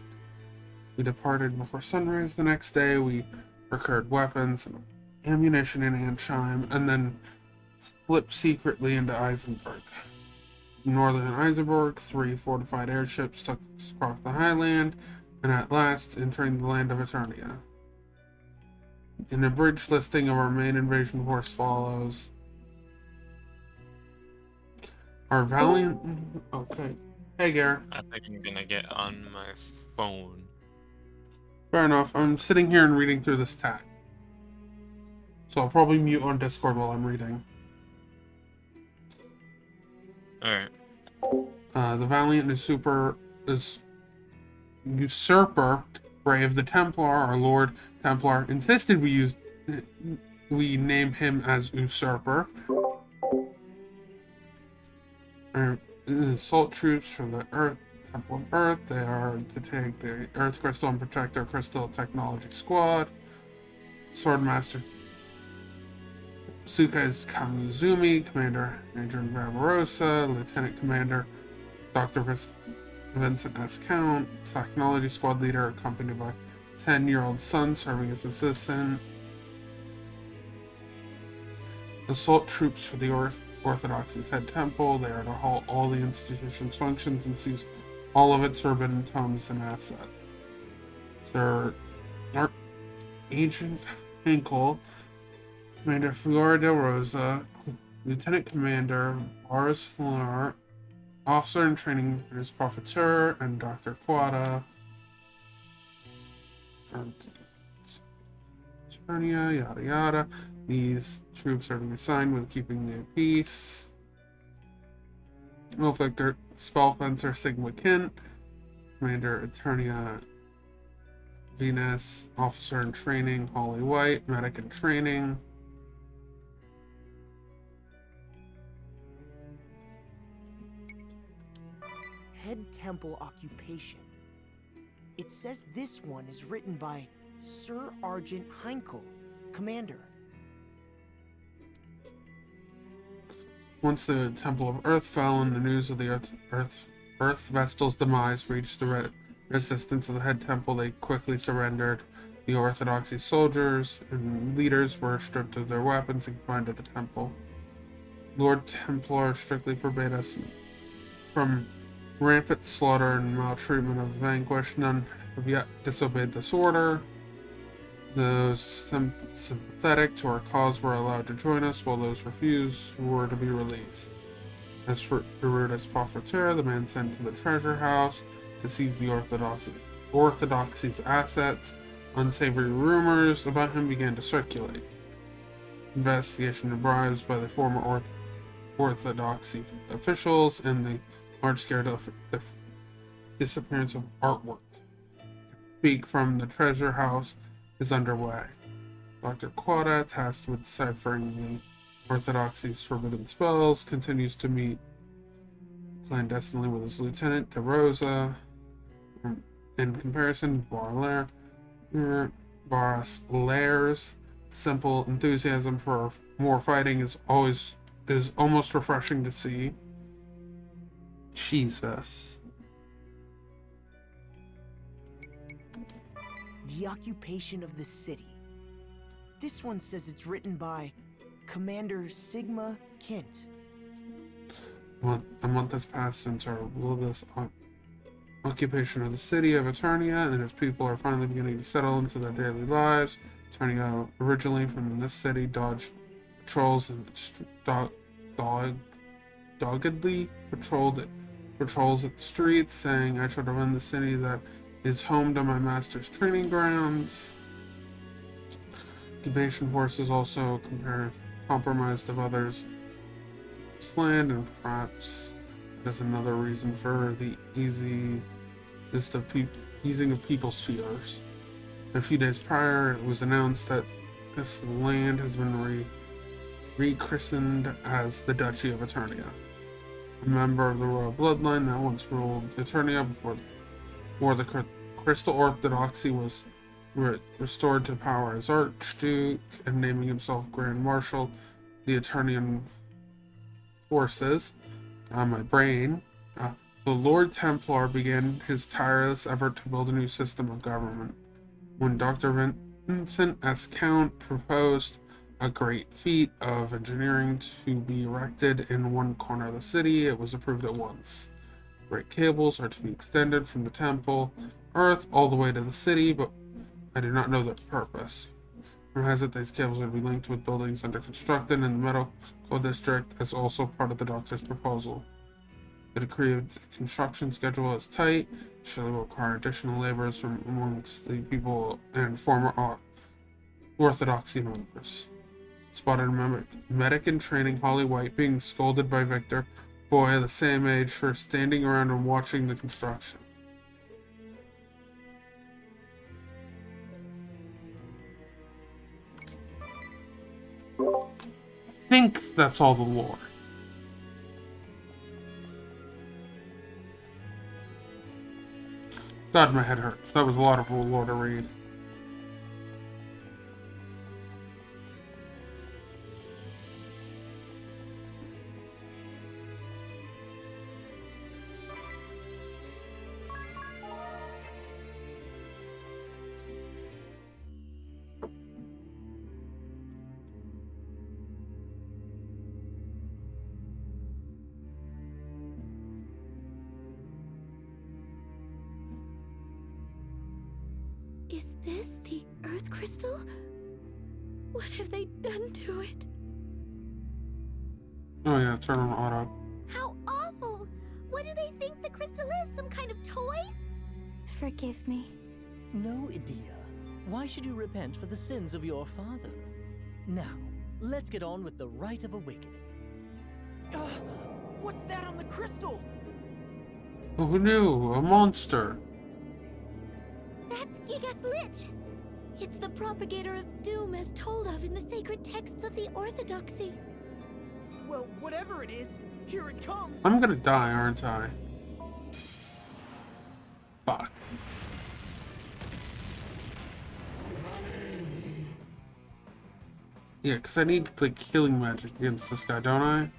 We departed before sunrise the next day. We procured weapons and ammunition in Ansheim, and then slipped secretly into Eisenberg. In northern Eisenberg, 3 fortified airships took us across the highland, and at last entering the land of Eternia. An abridged listing of our main invasion force follows. Our valiant... Okay. Hey, Gare. I think I'm gonna get on my phone. Fair enough. I'm sitting here and reading through this tag. So I'll probably mute on Discord while I'm reading. Alright. The valiant usurper Brave the Templar, our Lord Templar, insisted we name him as Usurper. Our assault troops for the Temple of Earth. They are to take the Earth Crystal and protect our Crystal Technology Squad. Swordmaster Suka is Kamizumi, Commander Adrian Barbarossa, Lieutenant Commander Dr. Vincent S. Count, Technology Squad Leader, accompanied by 10-year-old son serving as assistant. Assault troops for the Orthodoxy's head temple. They are to halt all the institution's functions and seize all of its forbidden tomes and assets. Sir Agent Hinkle, Commander Flora Del Rosa, Lieutenant Commander Boris Fleur, Officer in Training is Profiteer, and Dr. Quada. Eternia, yada yada. These troops are being assigned with keeping the peace. Wolfvector, Spellfencer, Sigma Kent, Commander Eternia Venus, Officer in Training, Holly White, Medic in Training. Head Temple Occupation. It says this one is written by Sir Argent Heinkel, Commander. Once the Temple of Earth fell and the news of the Earth Vestal's demise reached the resistance of the head temple, they quickly surrendered. The Orthodoxy soldiers and leaders were stripped of their weapons and confined to the temple. Lord Templar strictly forbade us from rampant slaughter and maltreatment of the vanquished. None have yet disobeyed this order. Those sympathetic to our cause were allowed to join us, while those refused were to be released. As for Erudus Profiteer, the man sent to the treasure house to seize the Orthodoxy's assets, unsavory rumors about him began to circulate. Investigation of bribes by the former Orthodoxy officials and the large-scale disappearance of artwork. Speak from the treasure house is underway. Dr. Quada, tasked with deciphering the Orthodoxy's forbidden spells, continues to meet clandestinely with his lieutenant, De Rosa. In comparison, Boris Lairs simple enthusiasm for more fighting is almost refreshing to see. Jesus. The occupation of the city. This one says it's written by Commander Sigma Kent. A month has passed since our occupation of the city of Eternia, and its people are finally beginning to settle into their daily lives. Eternia, originally from this city, dodged patrols and doggedly patrols its streets, saying, "I shall defend the city that is home to my master's training grounds." Occupation forces also compromised of others' land, and perhaps there's another reason for the easing of people's fears. A few days prior, it was announced that this land has been rechristened as the Duchy of Eternia. A member of the royal bloodline that once ruled Eternia before the Crystal Orthodoxy was restored to power as Archduke and naming himself Grand Marshal, the Eternian forces. My brain. The Lord Templar began his tireless effort to build a new system of government. When Dr. Vincent S. Count proposed a great feat of engineering to be erected in one corner of the city, it was approved at once. Great cables are to be extended from the Temple Earth all the way to the city, but I do not know their purpose. Rumor has it these cables are to be linked with buildings under construction in the medical district as also part of the doctor's proposal. The decree of the construction schedule is tight, surely will require additional laborers from amongst the people and former Orthodoxy members. Spotted a medic in training, Holly White, being scolded by Victor, boy the same age, for standing around and watching the construction. I think that's all the lore. God, my head hurts. That was a lot of lore to read. Is this the Earth Crystal? What have they done to it? Oh yeah, turn on auto. How awful! What do they think the crystal is? Some kind of toy? Forgive me. No, Edea. Why should you repent for the sins of your father? Now, let's get on with the rite of awakening. What's that on the crystal? Oh, who knew? A monster. That's Gigas Lich! It's the propagator of doom as told of in the sacred texts of the Orthodoxy. Well, whatever it is, here it comes! I'm gonna die, aren't I? Fuck. Yeah, because I need, like, healing magic against this guy, don't I?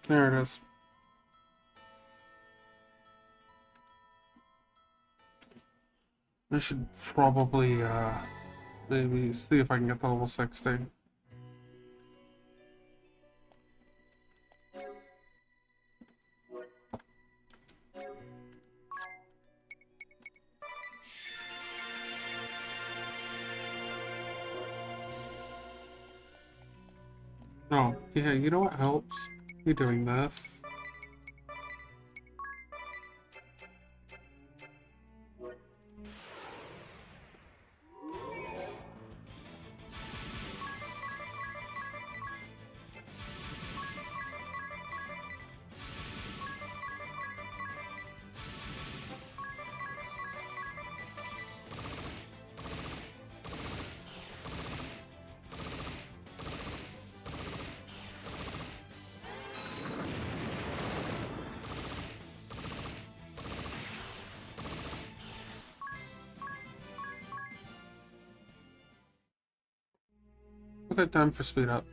There it is. I should probably, maybe see if I can get the level 60. Oh, yeah, you know what helps? You doing this. Okay, time for speed up.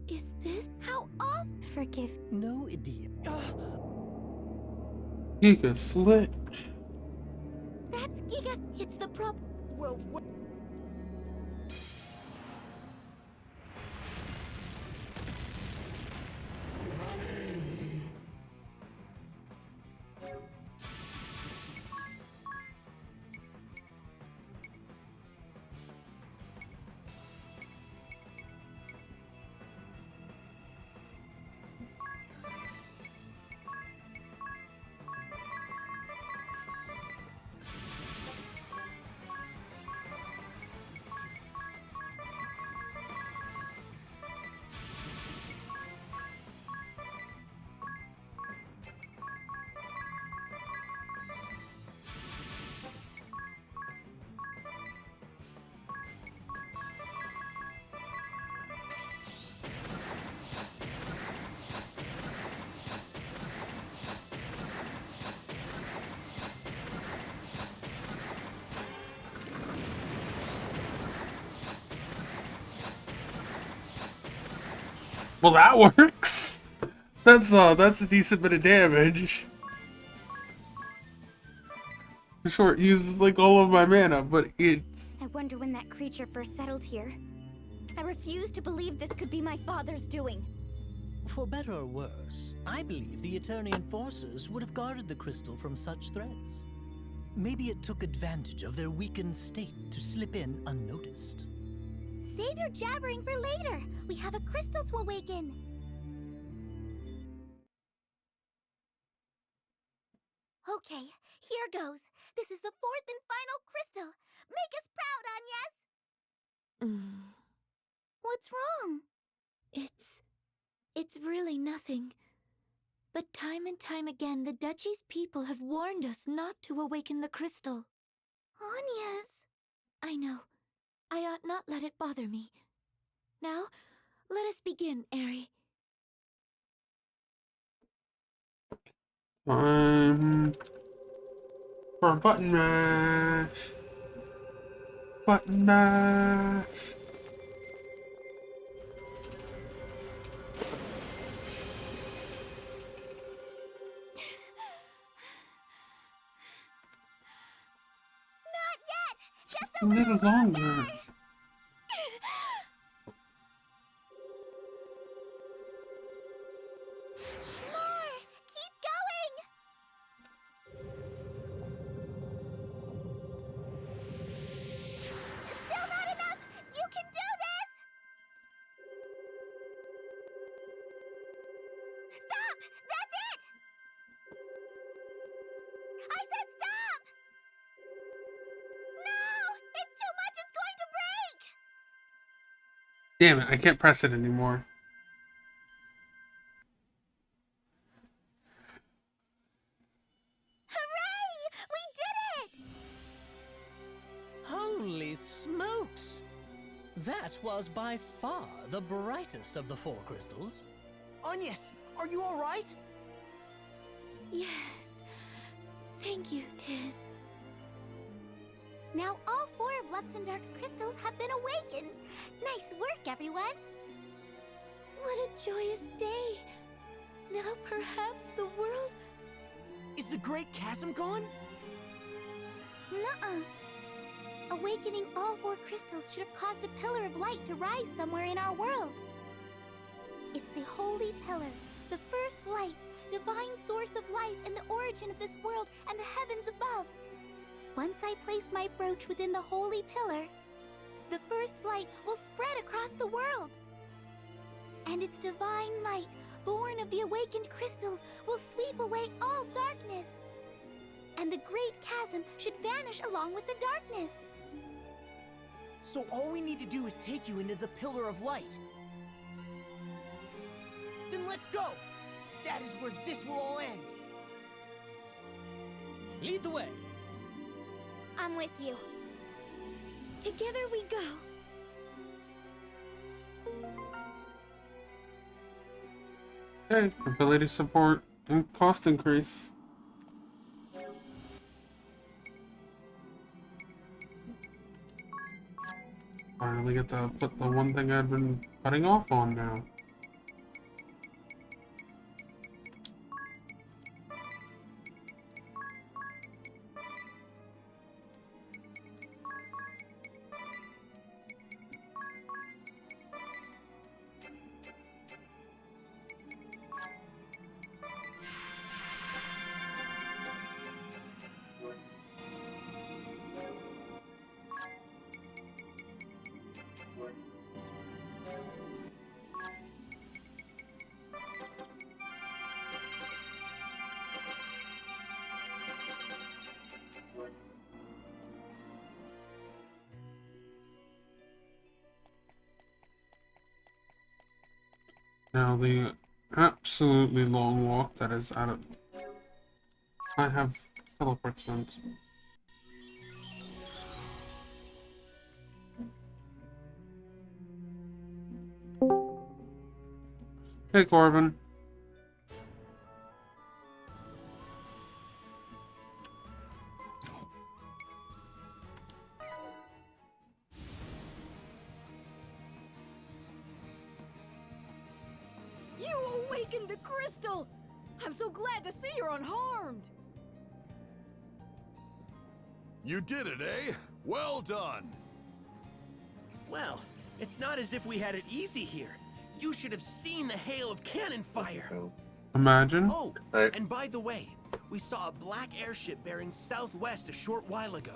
Is this how off? Forgive. No idea. Giga slit. That's Giga. It's the prop. Well, what? Well, that works. That's a decent bit of damage. Sure, it uses like all of my mana, but it's... I wonder when that creature first settled here. I refuse to believe this could be my father's doing. For better or worse, I believe the Eternian forces would have guarded the crystal from such threats. Maybe it took advantage of their weakened state to slip in unnoticed. Save your jabbering for later. We have a crystal to awaken. Okay, here goes. This is the fourth and final crystal. Make us proud, Agnes! What's wrong? It's really nothing. But time and time again, the Duchy's people have warned us not to awaken the crystal. Agnes! I know. I ought not let it bother me. Now, let us begin, Eri. For a button mash. Button mash. Not yet! Just A little longer. More! Keep going! Still not enough! You can do this! Stop! That's it! I said stop! No! It's too much! It's going to break! Damn it, I can't press it anymore. Hooray! We did it! Holy smokes! That was by far the brightest of the 4 crystals. Agnes, are you alright? Yes. Thank you, Tiz. Now all 4 of Luxembourg's crystals have been awakened. Nice work, everyone. What a joyous day. Now perhaps the world... Is the Great Chasm gone? Nuh-uh. Awakening all 4 crystals should have caused a pillar of light to rise somewhere in our world. It's the Holy Pillar, the first light, divine source of life and the origin of this world and the heavens above. Once I place my brooch within the Holy Pillar, the first light will spread across the world. And its divine light, born of the awakened crystals, will sweep away all darkness. And the Great Chasm should vanish along with the darkness. So all we need to do is take you into the Pillar of Light. Then let's go! That is where this will all end. Lead the way. I'm with you. Together we go. Okay, ability support and cost increase. Finally get to put the one thing I've been putting off on now. Now the absolutely long walk that is out of... I have teleport sense. Hey Corbin. taken the crystal! I'm so glad to see you're unharmed! You did it, eh? Well done! Well, it's not as if we had it easy here. You should have seen the hail of cannon fire. Imagine. Oh, Right. and by the way, we saw a black airship bearing southwest a short while ago.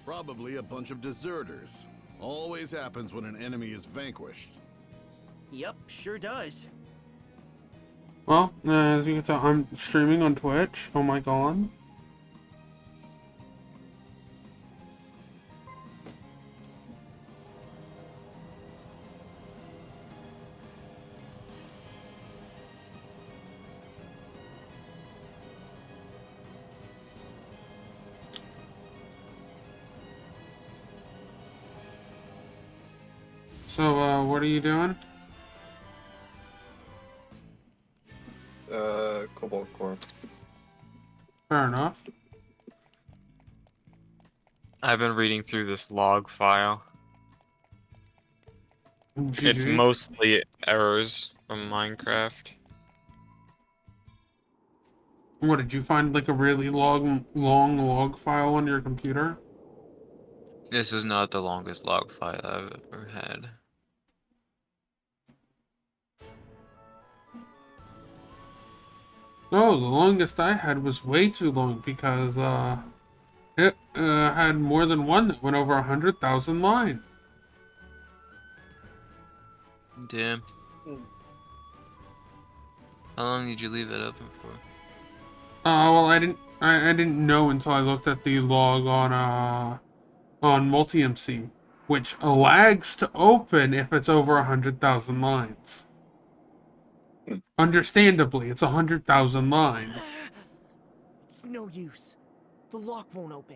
Probably a bunch of deserters. Always happens when an enemy is vanquished. Yep, sure does. Well, as you can tell, I'm streaming on Twitch. Oh my god. So, what are you doing? Cobalt Core. Fair enough. I've been reading through this log file. It's GG. mostly errors from Minecraft. What, did you find like a really long log file on your computer? This is not the longest log file I've ever had. No, the longest I had was way too long because it had more than one that went over 100,000 lines. Damn. How long did you leave it open for? Well, I didn't know until I looked at the log on MultiMC, which lags to open if it's over 100,000 lines. Understandably, it's 100,000 lines. It's no use. The lock won't open.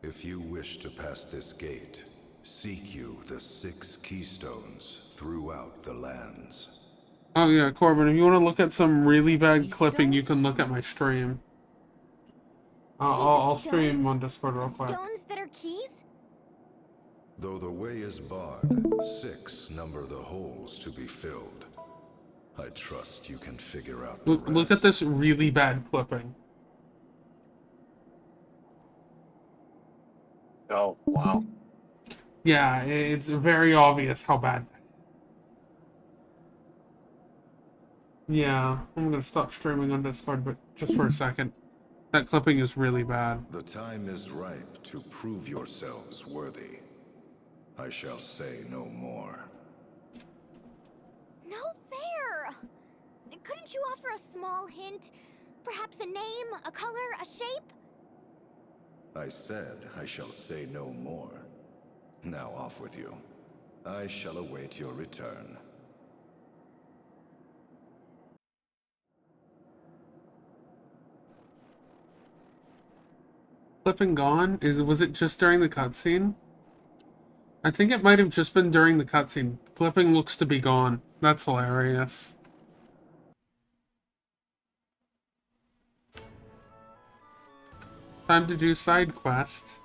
If you wish to pass this gate, seek you the 6 keystones throughout the lands. Oh yeah, Corbin, if you want to look at some really bad clipping, you can look at my stream. I'll stream on Discord real quick. Stones that are keys? Though the way is barred, 6 number the holes to be filled. I trust you can figure out the Look at rest. this really bad clipping. Oh, wow. Yeah, it's very obvious how bad. Yeah, I'm gonna stop streaming on Discord, but just for a second. That clipping is really bad. The time is ripe to prove yourselves worthy. I shall say no more. No fair! Couldn't you offer a small hint? Perhaps a name, a color, a shape? I said I shall say no more. Now off with you. I shall await your return. Clipping gone? Was it just during the cutscene? I think it might have just been during the cutscene. Clipping looks to be gone. That's hilarious. Time to do side quest.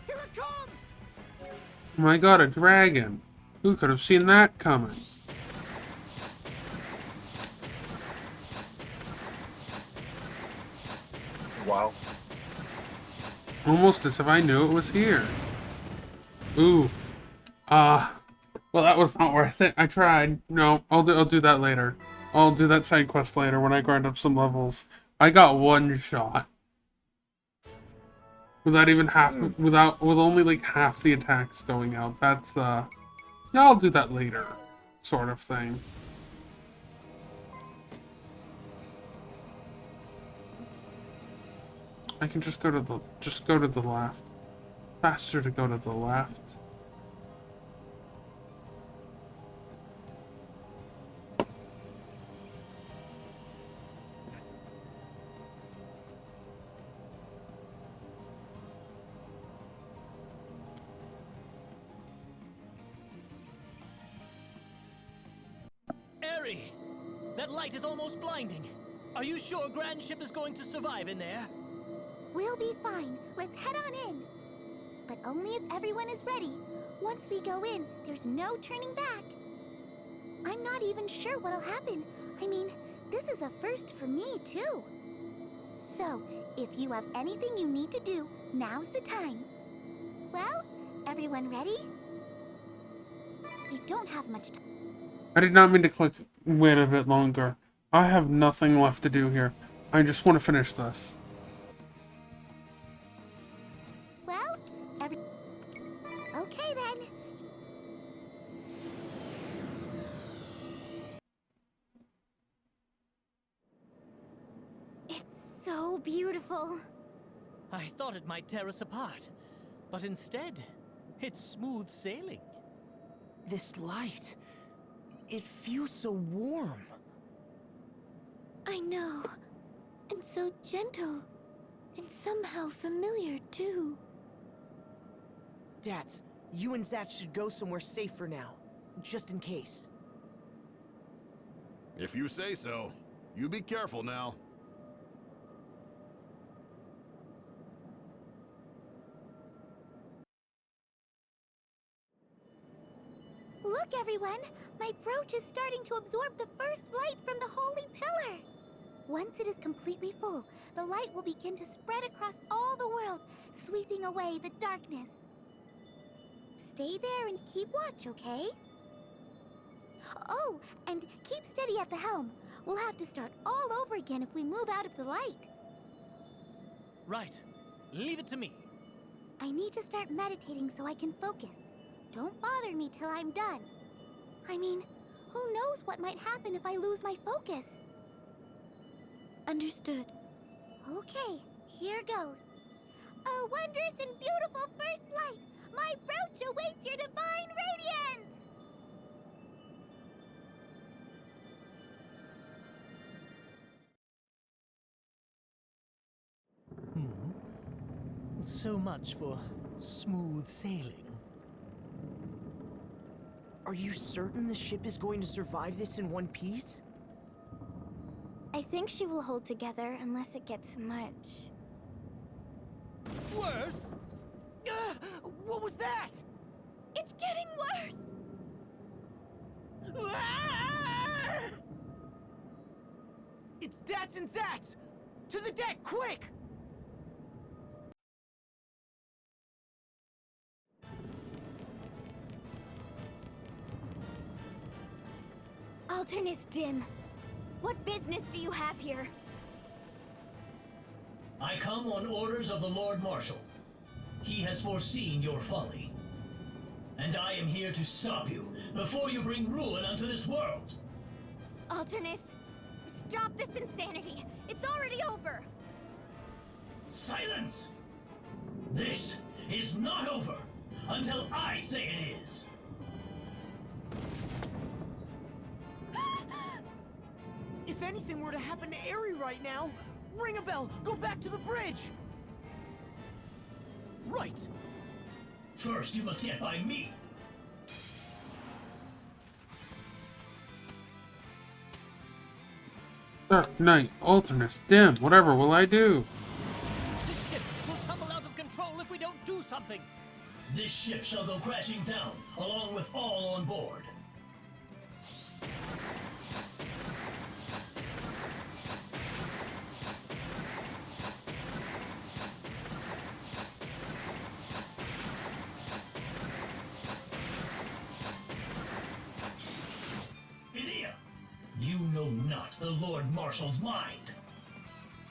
Here it comes! Oh my god, a dragon! Who could have seen that coming? Wow. Almost as if I knew it was here. Ooh. Well, that was not worth it. I tried. No, I'll do that later. I'll do that side quest later when I grind up some levels. I got one shot. Without even with only like half the attacks going out. That's yeah, I'll do that later, sort of thing. I can just go to the left. Faster to go to the left. Eri! That light is almost blinding. Are you sure Grand Ship is going to survive in there? We'll be fine. Let's head on in. But only if everyone is ready. Once we go in, there's no turning back. I'm not even sure what'll happen. I mean, this is a first for me, too. So, if you have anything you need to do, now's the time. Well, everyone ready? We don't have much time. I did not mean to click wait a bit longer. I have nothing left to do here. I just want to finish this. Well, okay then. It's so beautiful. I thought it might tear us apart, but instead, it's smooth sailing. This light, it feels so warm. I know. And so gentle. And somehow familiar, too. Dats, you and Zat should go somewhere safe for now. Just in case. If you say so. You be careful now. Look, everyone! My brooch is starting to absorb the first light from the holy pillar! Once it is completely full, the light will begin to spread across all the world, sweeping away the darkness. Stay there and keep watch, okay? Oh, and keep steady at the helm. We'll have to start all over again if we move out of the light. Right. Leave it to me. I need to start meditating so I can focus. Don't bother me till I'm done. I mean, who knows what might happen if I lose my focus? Understood. Okay, here goes. A wondrous and beautiful first light! My brooch awaits your divine radiance! So much for smooth sailing. Are you certain the ship is going to survive this in one piece? I think she will hold together unless it gets much... Worse? What was that? It's getting worse! It's Dats and Zats! To the deck, quick! Alternus Dim, what business do you have here? I come on orders of the Lord Marshal. He has foreseen your folly. And I am here to stop you before you bring ruin unto this world. Alternus, stop this insanity. It's already over. Silence! This is not over until I say it is. If anything were to happen to Eri right now, ring a bell, go back to the bridge! Right. First, you must get by me. Dark Knight, Alternus, Dim, whatever will I do? This ship will tumble out of control if we don't do something. This ship shall go crashing down, along with all on board. You know not the Lord Marshal's mind.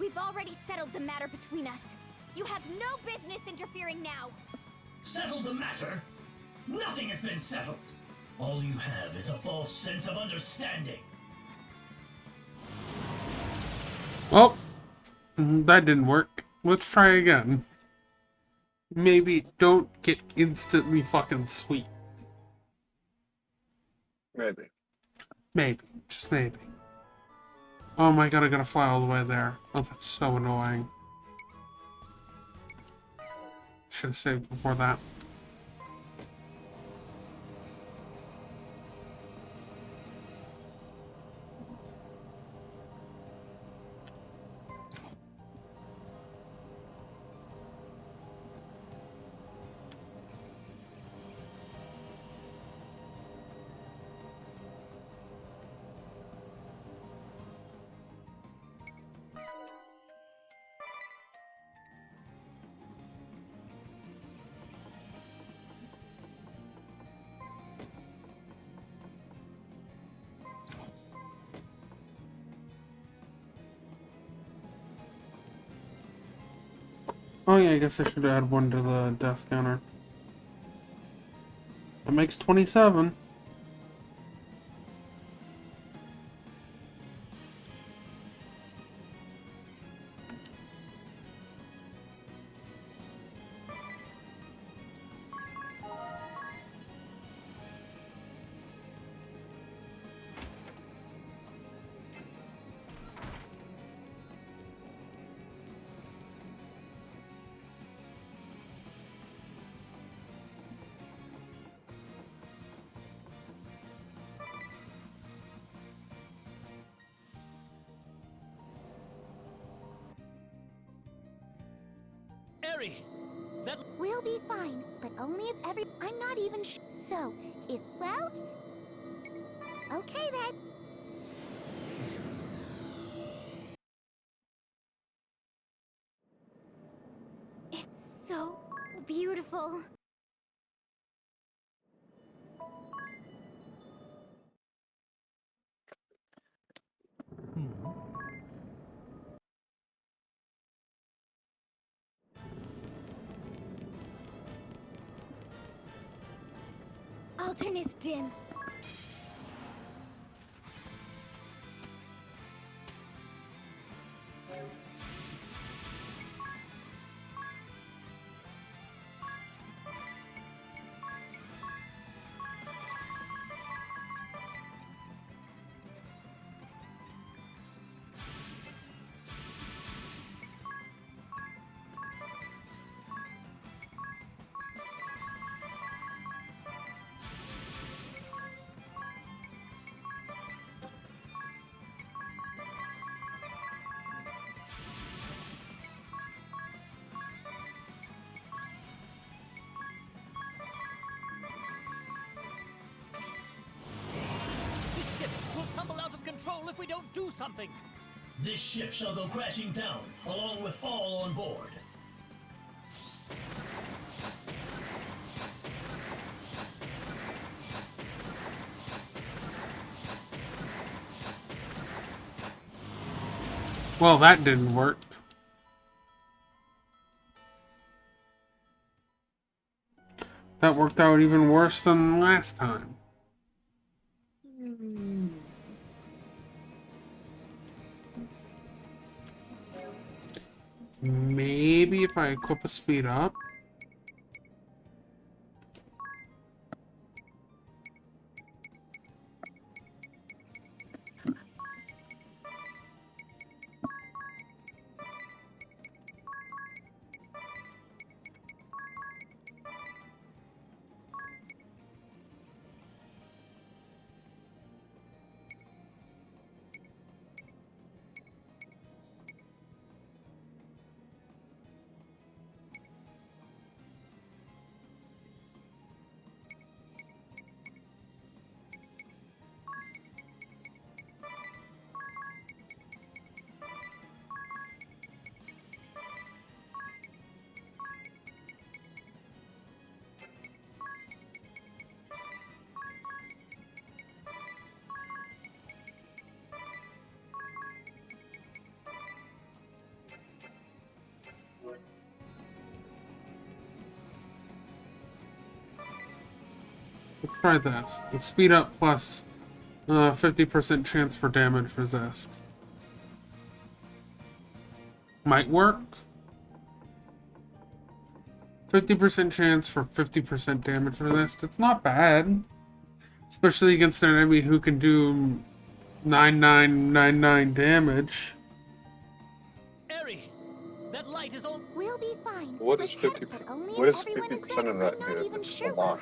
We've already settled the matter between us. You have no business interfering now. Settle the matter? Nothing has been settled. All you have is a false sense of understanding. Oh, that didn't work. Let's try again. Maybe don't get instantly fucking sweet. Maybe. Maybe. Just maybe. Oh my god, I gotta fly all the way there. Oh, that's so annoying. Should have saved before that. Oh yeah, I guess I should add one to the death counter. That makes 27. Eri, that... We'll be fine, but only if I'm not even so, if, well... Okay then. It's so beautiful. Alternus dim. This ship will tumble out of control if we don't do something! This ship shall go crashing down, along with all on board. Well, that didn't work. That worked out even worse than last time. Maybe if I equip a speed up. Let's try this. The speed up plus 50% chance for damage resist. Might work. 50% chance for 50% damage resist. It's not bad. Especially against an enemy who can do 9999 damage. Eri, that light is all. We'll be fine. What is 50? What is 50% of that do? It's a lot.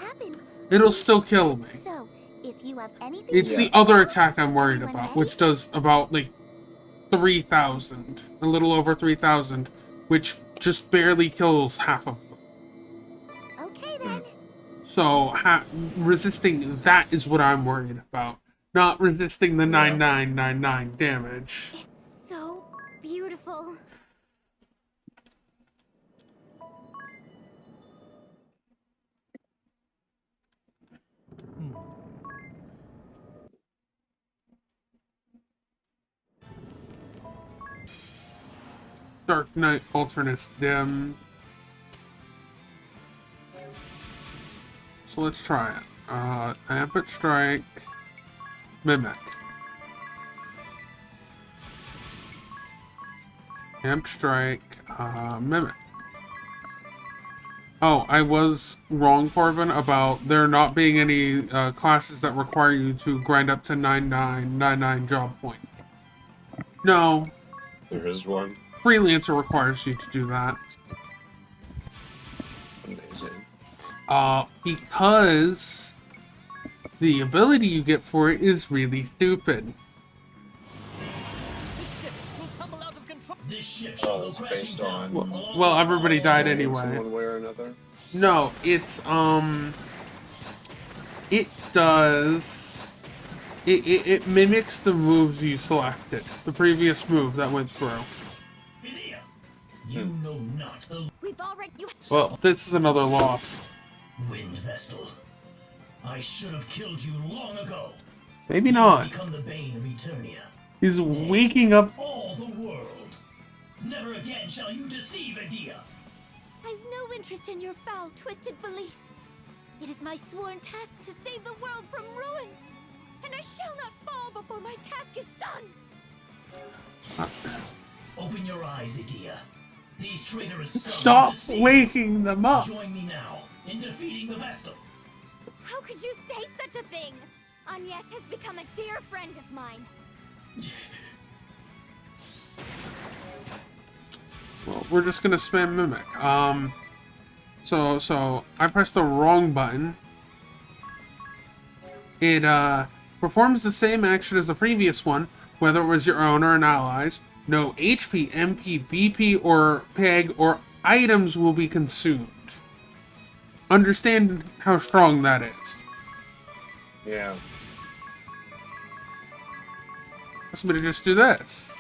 It'll still kill me. So, if you have anything It's the other attack I'm worried about, which does about like 3,000, a little over 3,000, which just barely kills half of them. Okay then. So resisting that is what I'm worried about, not resisting the 9999 damage. It's so beautiful. Dark Knight Alternus Dim. So let's try it. Ampet Strike, Mimic. Amp Strike, Mimic. Oh, I was wrong, Corbin, about there not being any classes that require you to grind up to 9999 job points. No. There is one. Freelancer requires you to do that. Amazing. Because the ability you get for it is really stupid. This ship Oh, it's based on. Well, everybody died anyway. In one way or another. No, it's it does. It mimics the moves you selected, the previous move that went through. You know not the We've already. Well, this is another loss. Wind Vestal. I should have killed you long ago. Maybe You not. become the bane of Eternia. He's waking up. All the world. Never again shall you deceive Edea. I've no interest in your foul, twisted beliefs. It is my sworn task to save the world from ruin, and I shall not fall before my task is done. Open your eyes, Edea. These traitorous Stop scum deceive. waking them up. Join me now in defeating the Vestal. How could you say such a thing? Agnes has become a dear friend of mine. Well, we're just gonna spam Mimic. So I pressed the wrong button. It performs the same action as the previous one, whether it was your own or an ally's. No HP, MP, BP, or PEG or items will be consumed. Understand how strong that is. Yeah. Ask me to just do this.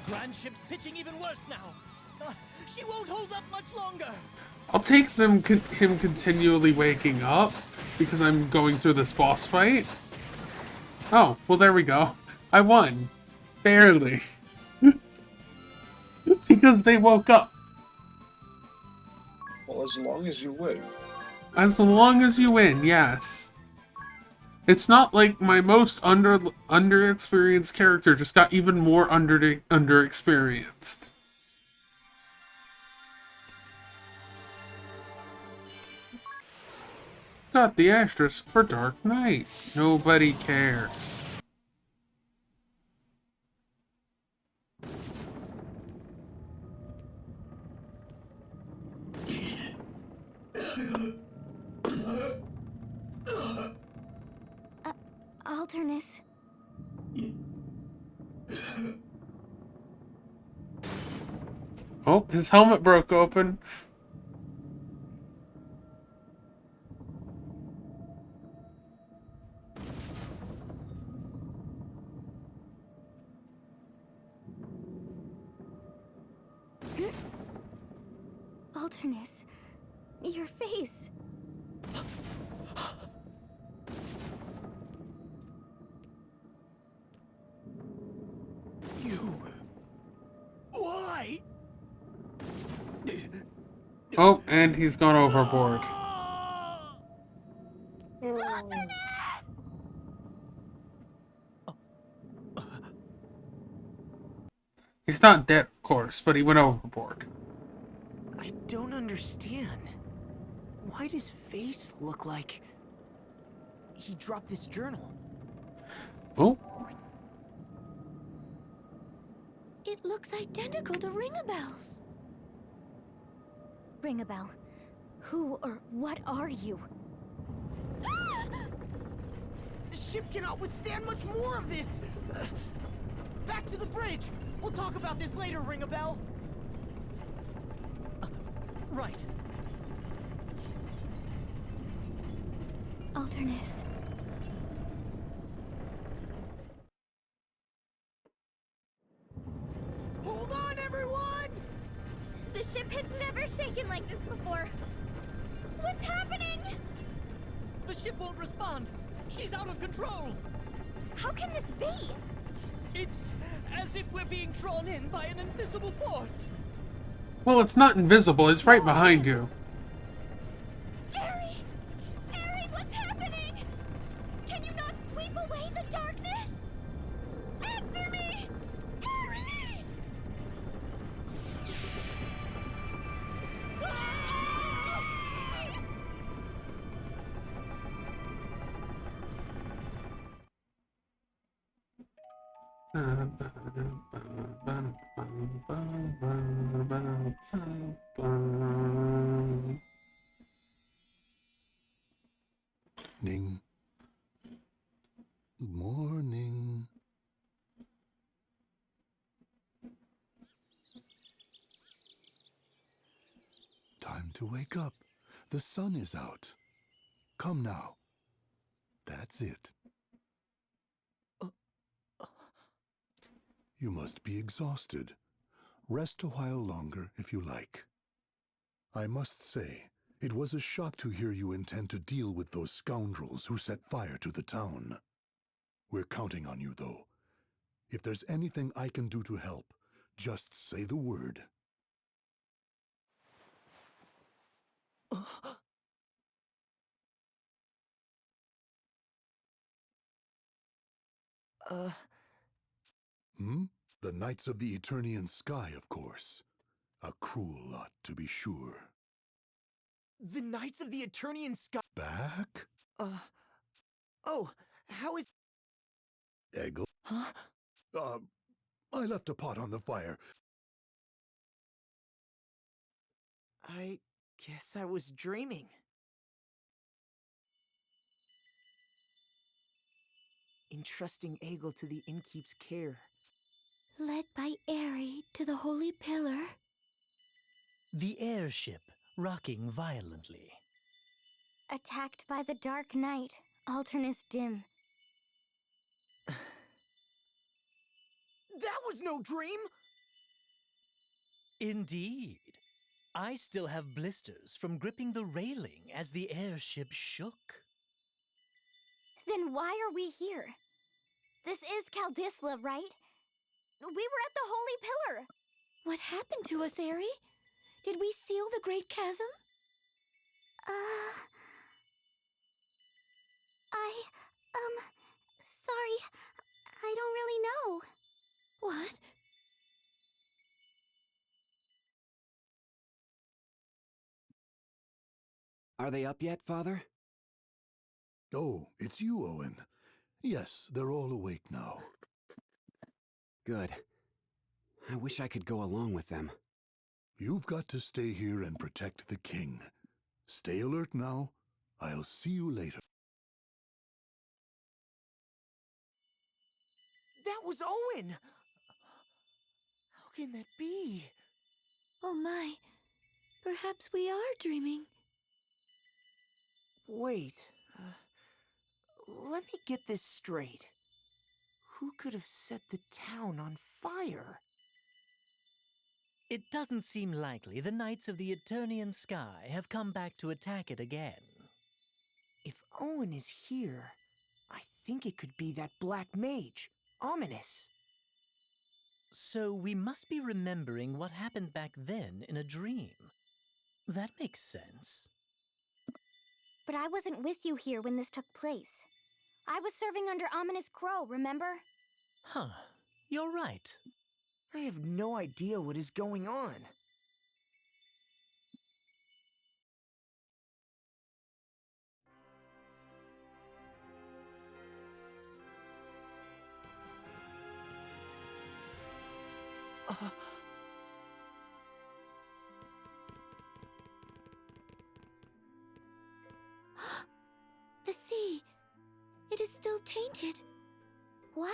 Grand ship's pitching even worse now. She won't hold up much longer. I'll take him continually waking up because I'm going through this boss fight. Oh, well there we go. I won. Barely. Because they woke up. Well, as long as you win. As long as you win, yes. It's not like my most underexperienced character just got even more underexperienced. Got the asterisk for Dark Knight. Nobody cares. Alternus. Oh, his helmet broke open. Alternus. Your face. Why? Oh, and he's gone overboard. He's not dead, of course, but he went overboard. I don't understand. Why does Face look like... he dropped this journal? Oh? It looks identical to Ringabel's. Ringabel, who or what are you? The ship cannot withstand much more of this! Back to the bridge! We'll talk about this later, Ringabel! Right. Alternus. Hold on, everyone! The ship has never shaken like this before. What's happening? The ship won't respond. She's out of control. How can this be? It's as if we're being drawn in by an invisible force. Well, it's not invisible. It's right behind you. Eri! Eri, what's happening? Can you not sweep away the darkness? Answer me! Eri! Morning. Morning. Time to wake up. The sun is out. Come now. That's it. You must be exhausted. Rest a while longer if you like. I must say, it was a shock to hear you intend to deal with those scoundrels who set fire to the town. We're counting on you, though. If there's anything I can do to help, just say the word. The Knights of the Eternian Sky, of course. A cruel lot, to be sure. The Knights of the Eternian Sky... Back? Oh, how is... Eggle? Huh? I left a pot on the fire. I guess I was dreaming. Entrusting Eggle to the Innkeep's care. Led by Eri to the Holy Pillar. The airship rocking violently. Attacked by the Dark Knight, Alternus Dim. That was no dream! Indeed. I still have blisters from gripping the railing as the airship shook. Then why are we here? This is Kaldisla, right? We were at the Holy Pillar. What happened to us, Eri? Did we seal the Great Chasm? Sorry. I don't really know. What? Are they up yet, Father? Oh, it's you, Owen. Yes, they're all awake now. Good. I wish I could go along with them. You've got to stay here and protect the king. Stay alert now. I'll see you later. That was Owen! How can that be? Oh my. Perhaps we are dreaming. Wait. Let me get this straight. Who could have set the town on fire? It doesn't seem likely the Knights of the Eternian Sky have come back to attack it again. If Owen is here, I think it could be that black mage, Ominous. So we must be remembering what happened back then in a dream. That makes sense. But I wasn't with you here when this took place. I was serving under Ominous Crow, remember? Huh, you're right. I have no idea what is going on. The sea. It is still tainted. What?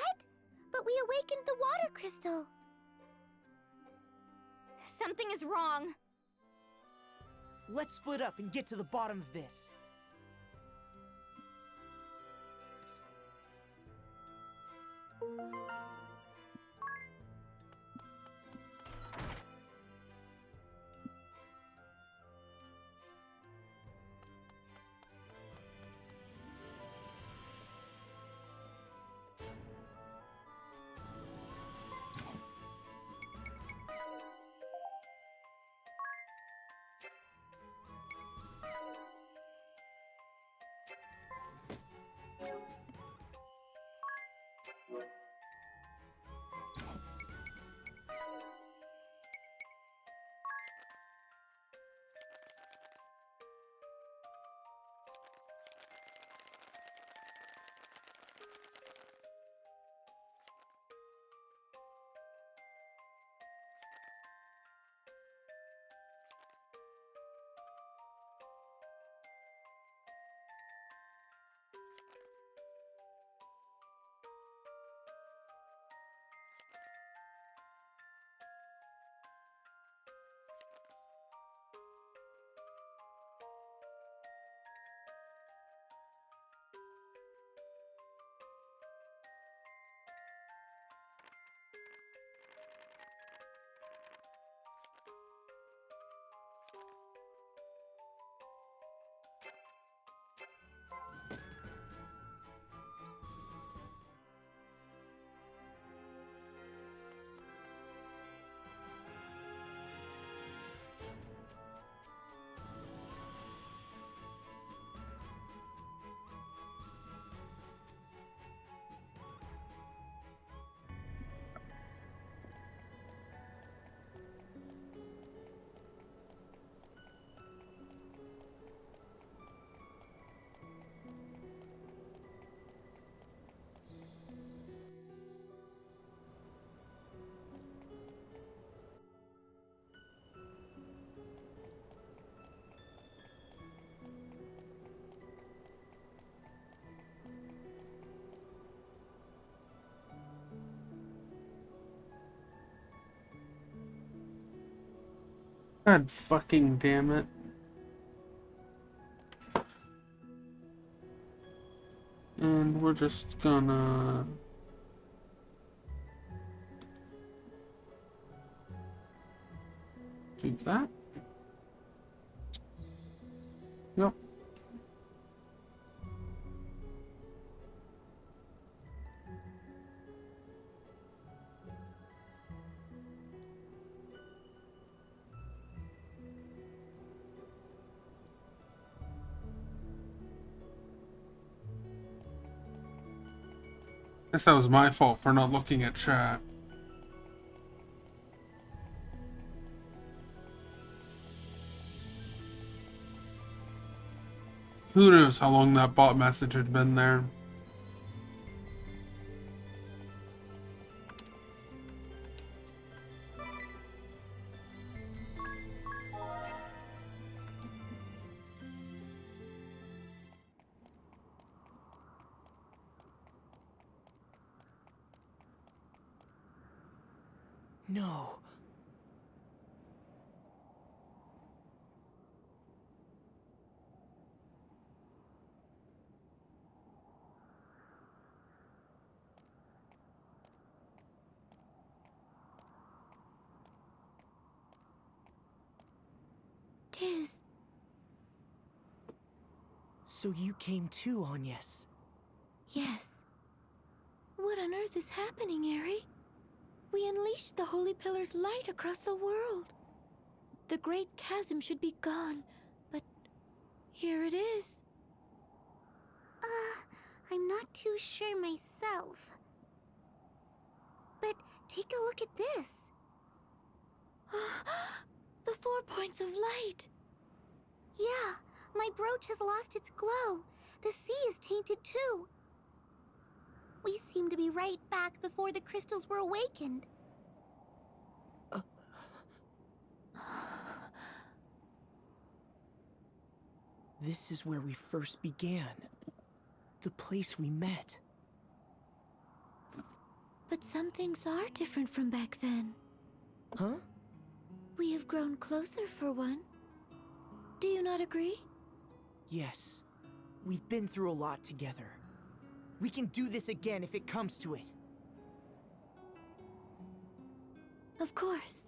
But we awakened the water crystal. Something is wrong. Let's split up and get to the bottom of this. God fucking damn it. And we're just gonna... do that. Yep. Guess that was my fault for not looking at chat. Who knows how long that bot message had been there. No. Tiz. So you came too, Agnes. Yes. What on earth is happening, Eri? We unleashed the Holy Pillar's light across the world. The Great Chasm should be gone, but here it is. I'm not too sure myself. But take a look at this. The 4 points of light! Yeah, my brooch has lost its glow. The sea is tainted too. We seem to be right back before the crystals were awakened. This is where we first began. The place we met. But some things are different from back then. Huh? We have grown closer for one. Do you not agree? Yes. We've been through a lot together. We can do this again if it comes to it. Of course.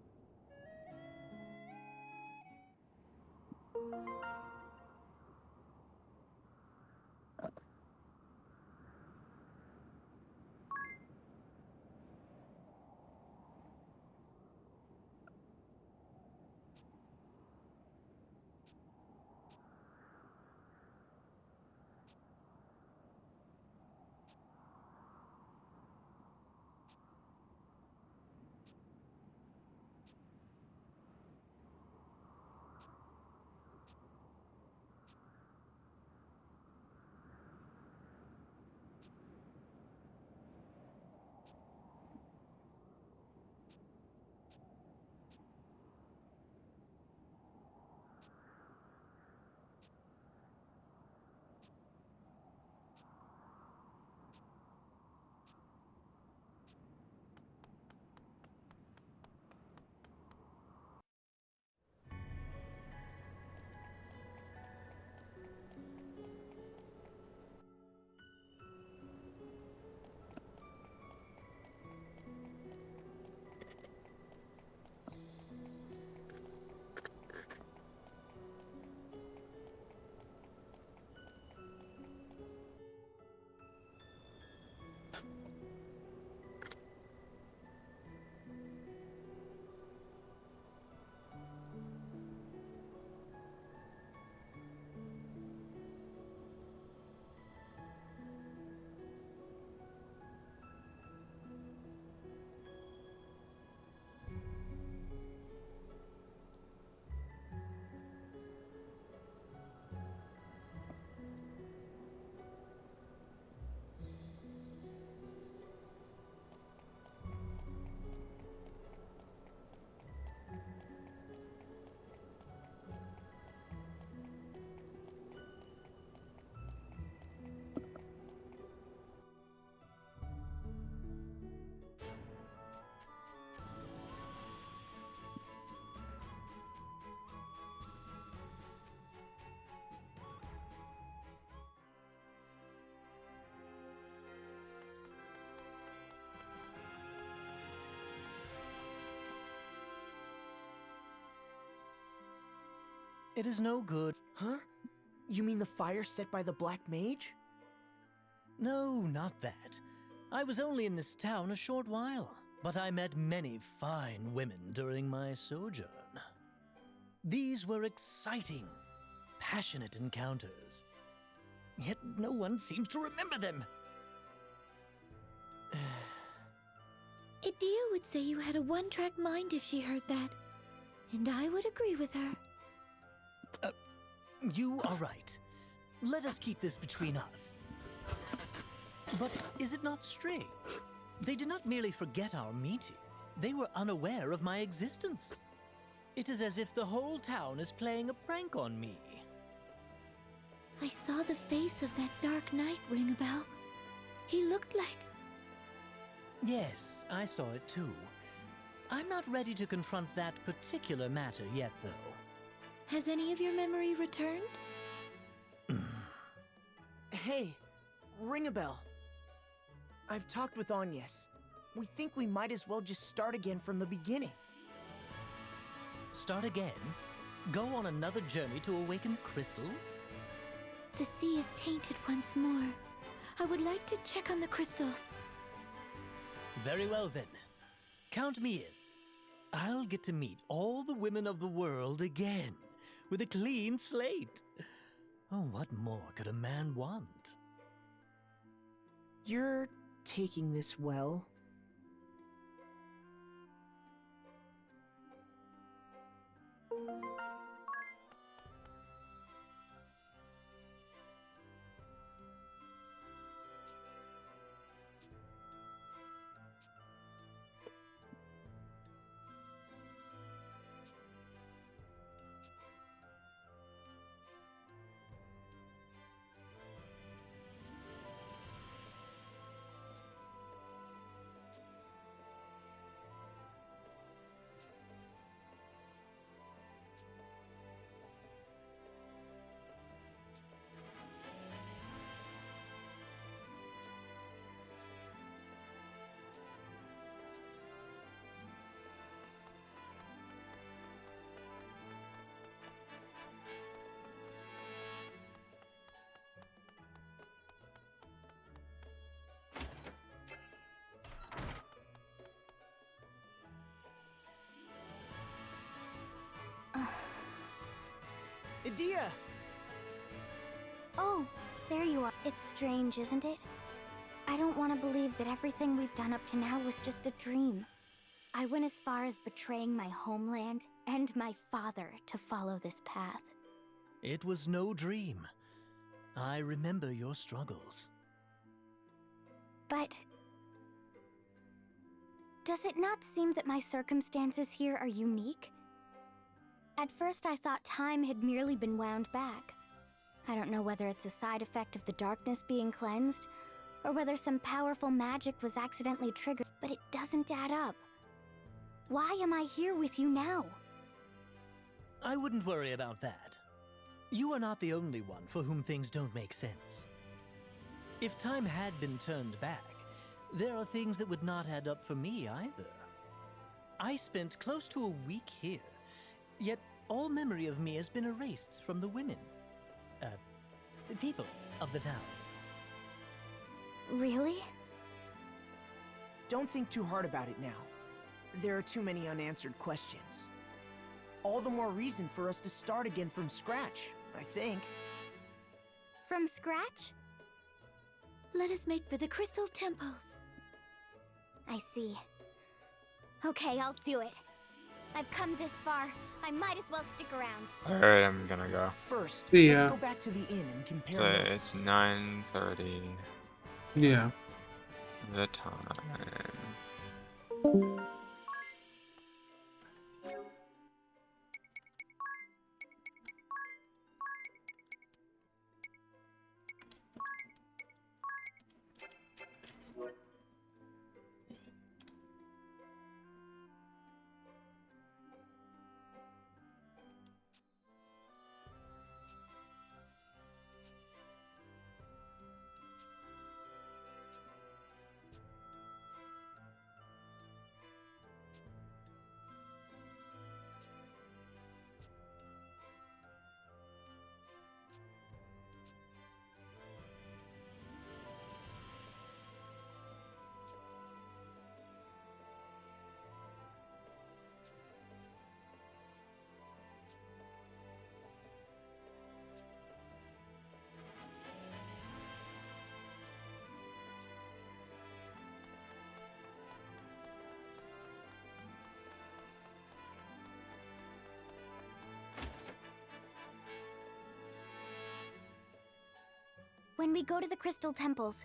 It is no good. Huh? You mean the fire set by the Black Mage? No, not that. I was only in this town a short while, but I met many fine women during my sojourn. These were exciting, passionate encounters. Yet no one seems to remember them. Idia would say you had a one-track mind if she heard that. And I would agree with her. You are right. Let us keep this between us. But is it not strange? They did not merely forget our meeting. They were unaware of my existence. It is as if the whole town is playing a prank on me. I saw the face of that dark knight ring a bell. He looked like... Yes, I saw it too. I'm not ready to confront that particular matter yet, though. Has any of your memory returned? Hey, ring a bell. I've talked with Agnes. We think we might as well just start again from the beginning. Start again? Go on another journey to awaken the crystals? The sea is tainted once more. I would like to check on the crystals. Very well then. Count me in. I'll get to meet all the women of the world again, with a clean slate. Oh, what more could a man want? You're taking this well. Edea! Oh, there you are. It's strange, isn't it? I don't want to believe that everything we've done up to now was just a dream. I went as far as betraying my homeland and my father to follow this path. It was no dream. I remember your struggles. But... does it not seem that my circumstances here are unique? At first I thought time had merely been wound back. I don't know whether it's a side effect of the darkness being cleansed, or whether some powerful magic was accidentally triggered, but it doesn't add up. Why am I here with you now? I wouldn't worry about that. You are not the only one for whom things don't make sense. If time had been turned back, there are things that would not add up for me either. I spent close to a week here, yet all memory of me has been erased from the women. The people of the town. Really? Don't think too hard about it now. There are too many unanswered questions. All the more reason for us to start again from scratch, I think. From scratch? Let us make for the Crystal Temples. I see. Okay, I'll do it. I've come this far. I might as well stick around. Alright, I'm gonna go. First, Yeah. let's go back to the inn and compare So notes. it's 9:30. Yeah. The time. When we go to the Crystal Temples,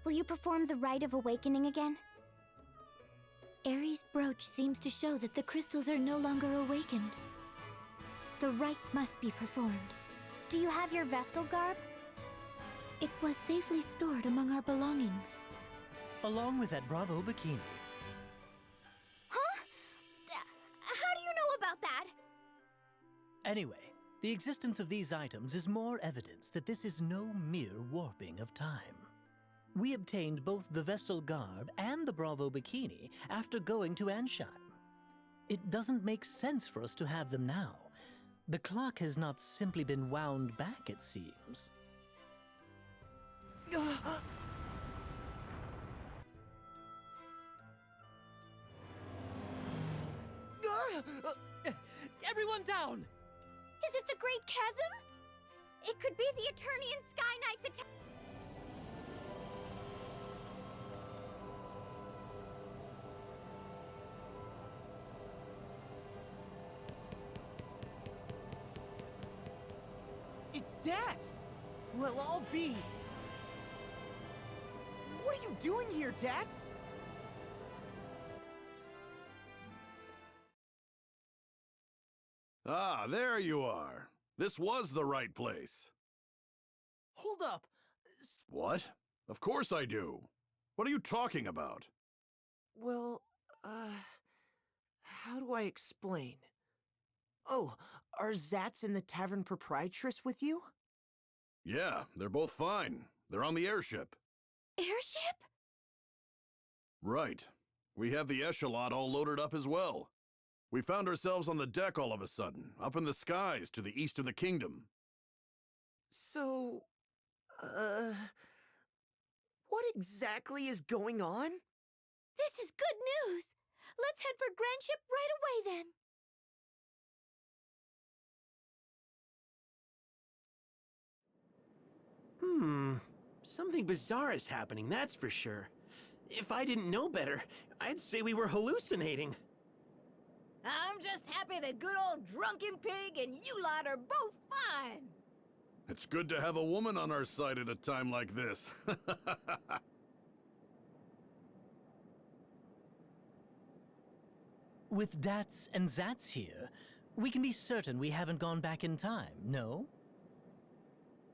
will you perform the Rite of Awakening again? Ares' brooch seems to show that the crystals are no longer awakened. The rite must be performed. Do you have your Vestal garb? It was safely stored among our belongings. Along with that Bravo bikini. Huh? How do you know about that? Anyway, the existence of these items is more evidence that this is no mere warping of time. We obtained both the Vestal garb and the Bravo bikini after going to Ansheim. It doesn't make sense for us to have them now. The clock has not simply been wound back, it seems. Everyone down! Is it the Great Chasm? It could be the Eternian Sky Knights attack. Dax! Well, I'll be. What are you doing here, Dax? Ah, there you are. This was the right place. Hold up. What? Of course I do. What are you talking about? Well, how do I explain? Oh, are Zats and the Tavern Proprietress with you? Yeah, they're both fine. They're on the airship. Airship? Right. We have the echelon all loaded up as well. We found ourselves on the deck all of a sudden, up in the skies to the east of the kingdom. So, what exactly is going on? This is good news. Let's head for Grandship right away then. Something bizarre is happening, that's for sure. If I didn't know better, I'd say we were hallucinating. I'm just happy that good old Drunken Pig and you lot are both fine. It's good to have a woman on our side at a time like this. With Dats and Zats here, we can be certain we haven't gone back in time, no?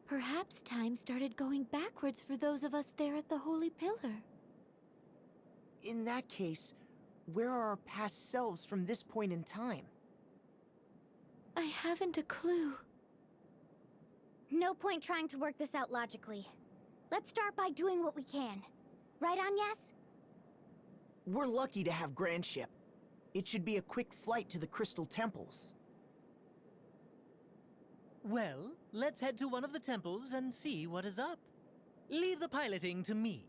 Perhaps time started going backwards for those of us there at the Holy Pillar. In that case, where are our past selves from this point in time? I haven't a clue. No point trying to work this out logically. Let's start by doing what we can. Right, Agnes? We're lucky to have Grandship. It should be a quick flight to the Crystal Temples. Well, let's head to one of the temples and see what is up. Leave the piloting to me.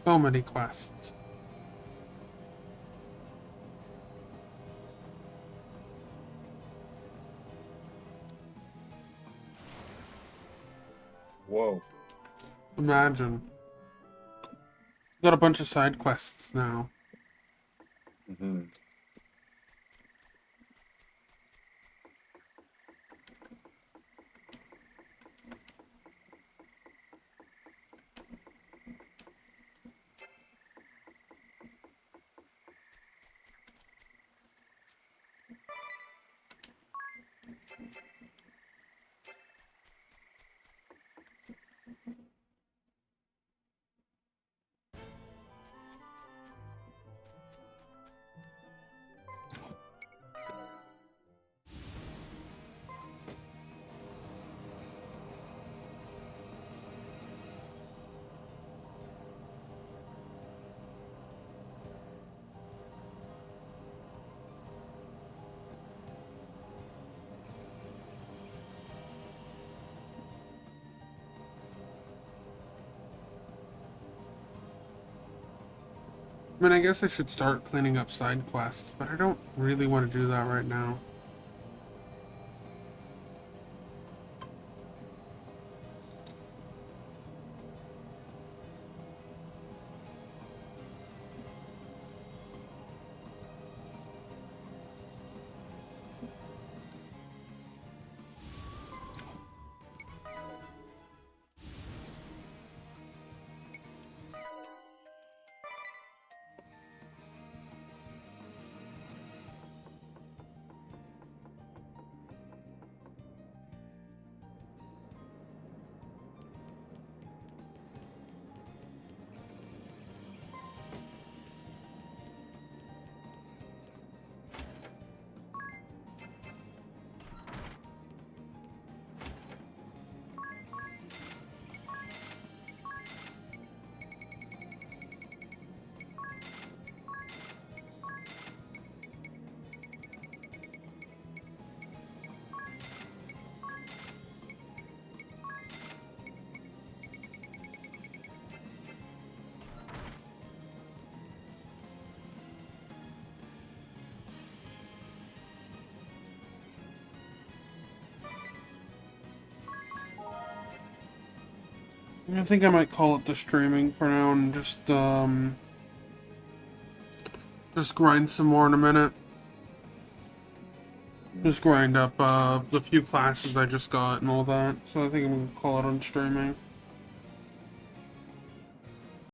So many quests. Whoa. Imagine. Got a bunch of side quests now. Mm-hmm. I mean, I guess I should start cleaning up side quests, but I don't really want to do that right now. I think I might call it the streaming for now and just grind some more in a minute. Just grind up the few classes I just got and all that. So I think I'm gonna call it on streaming.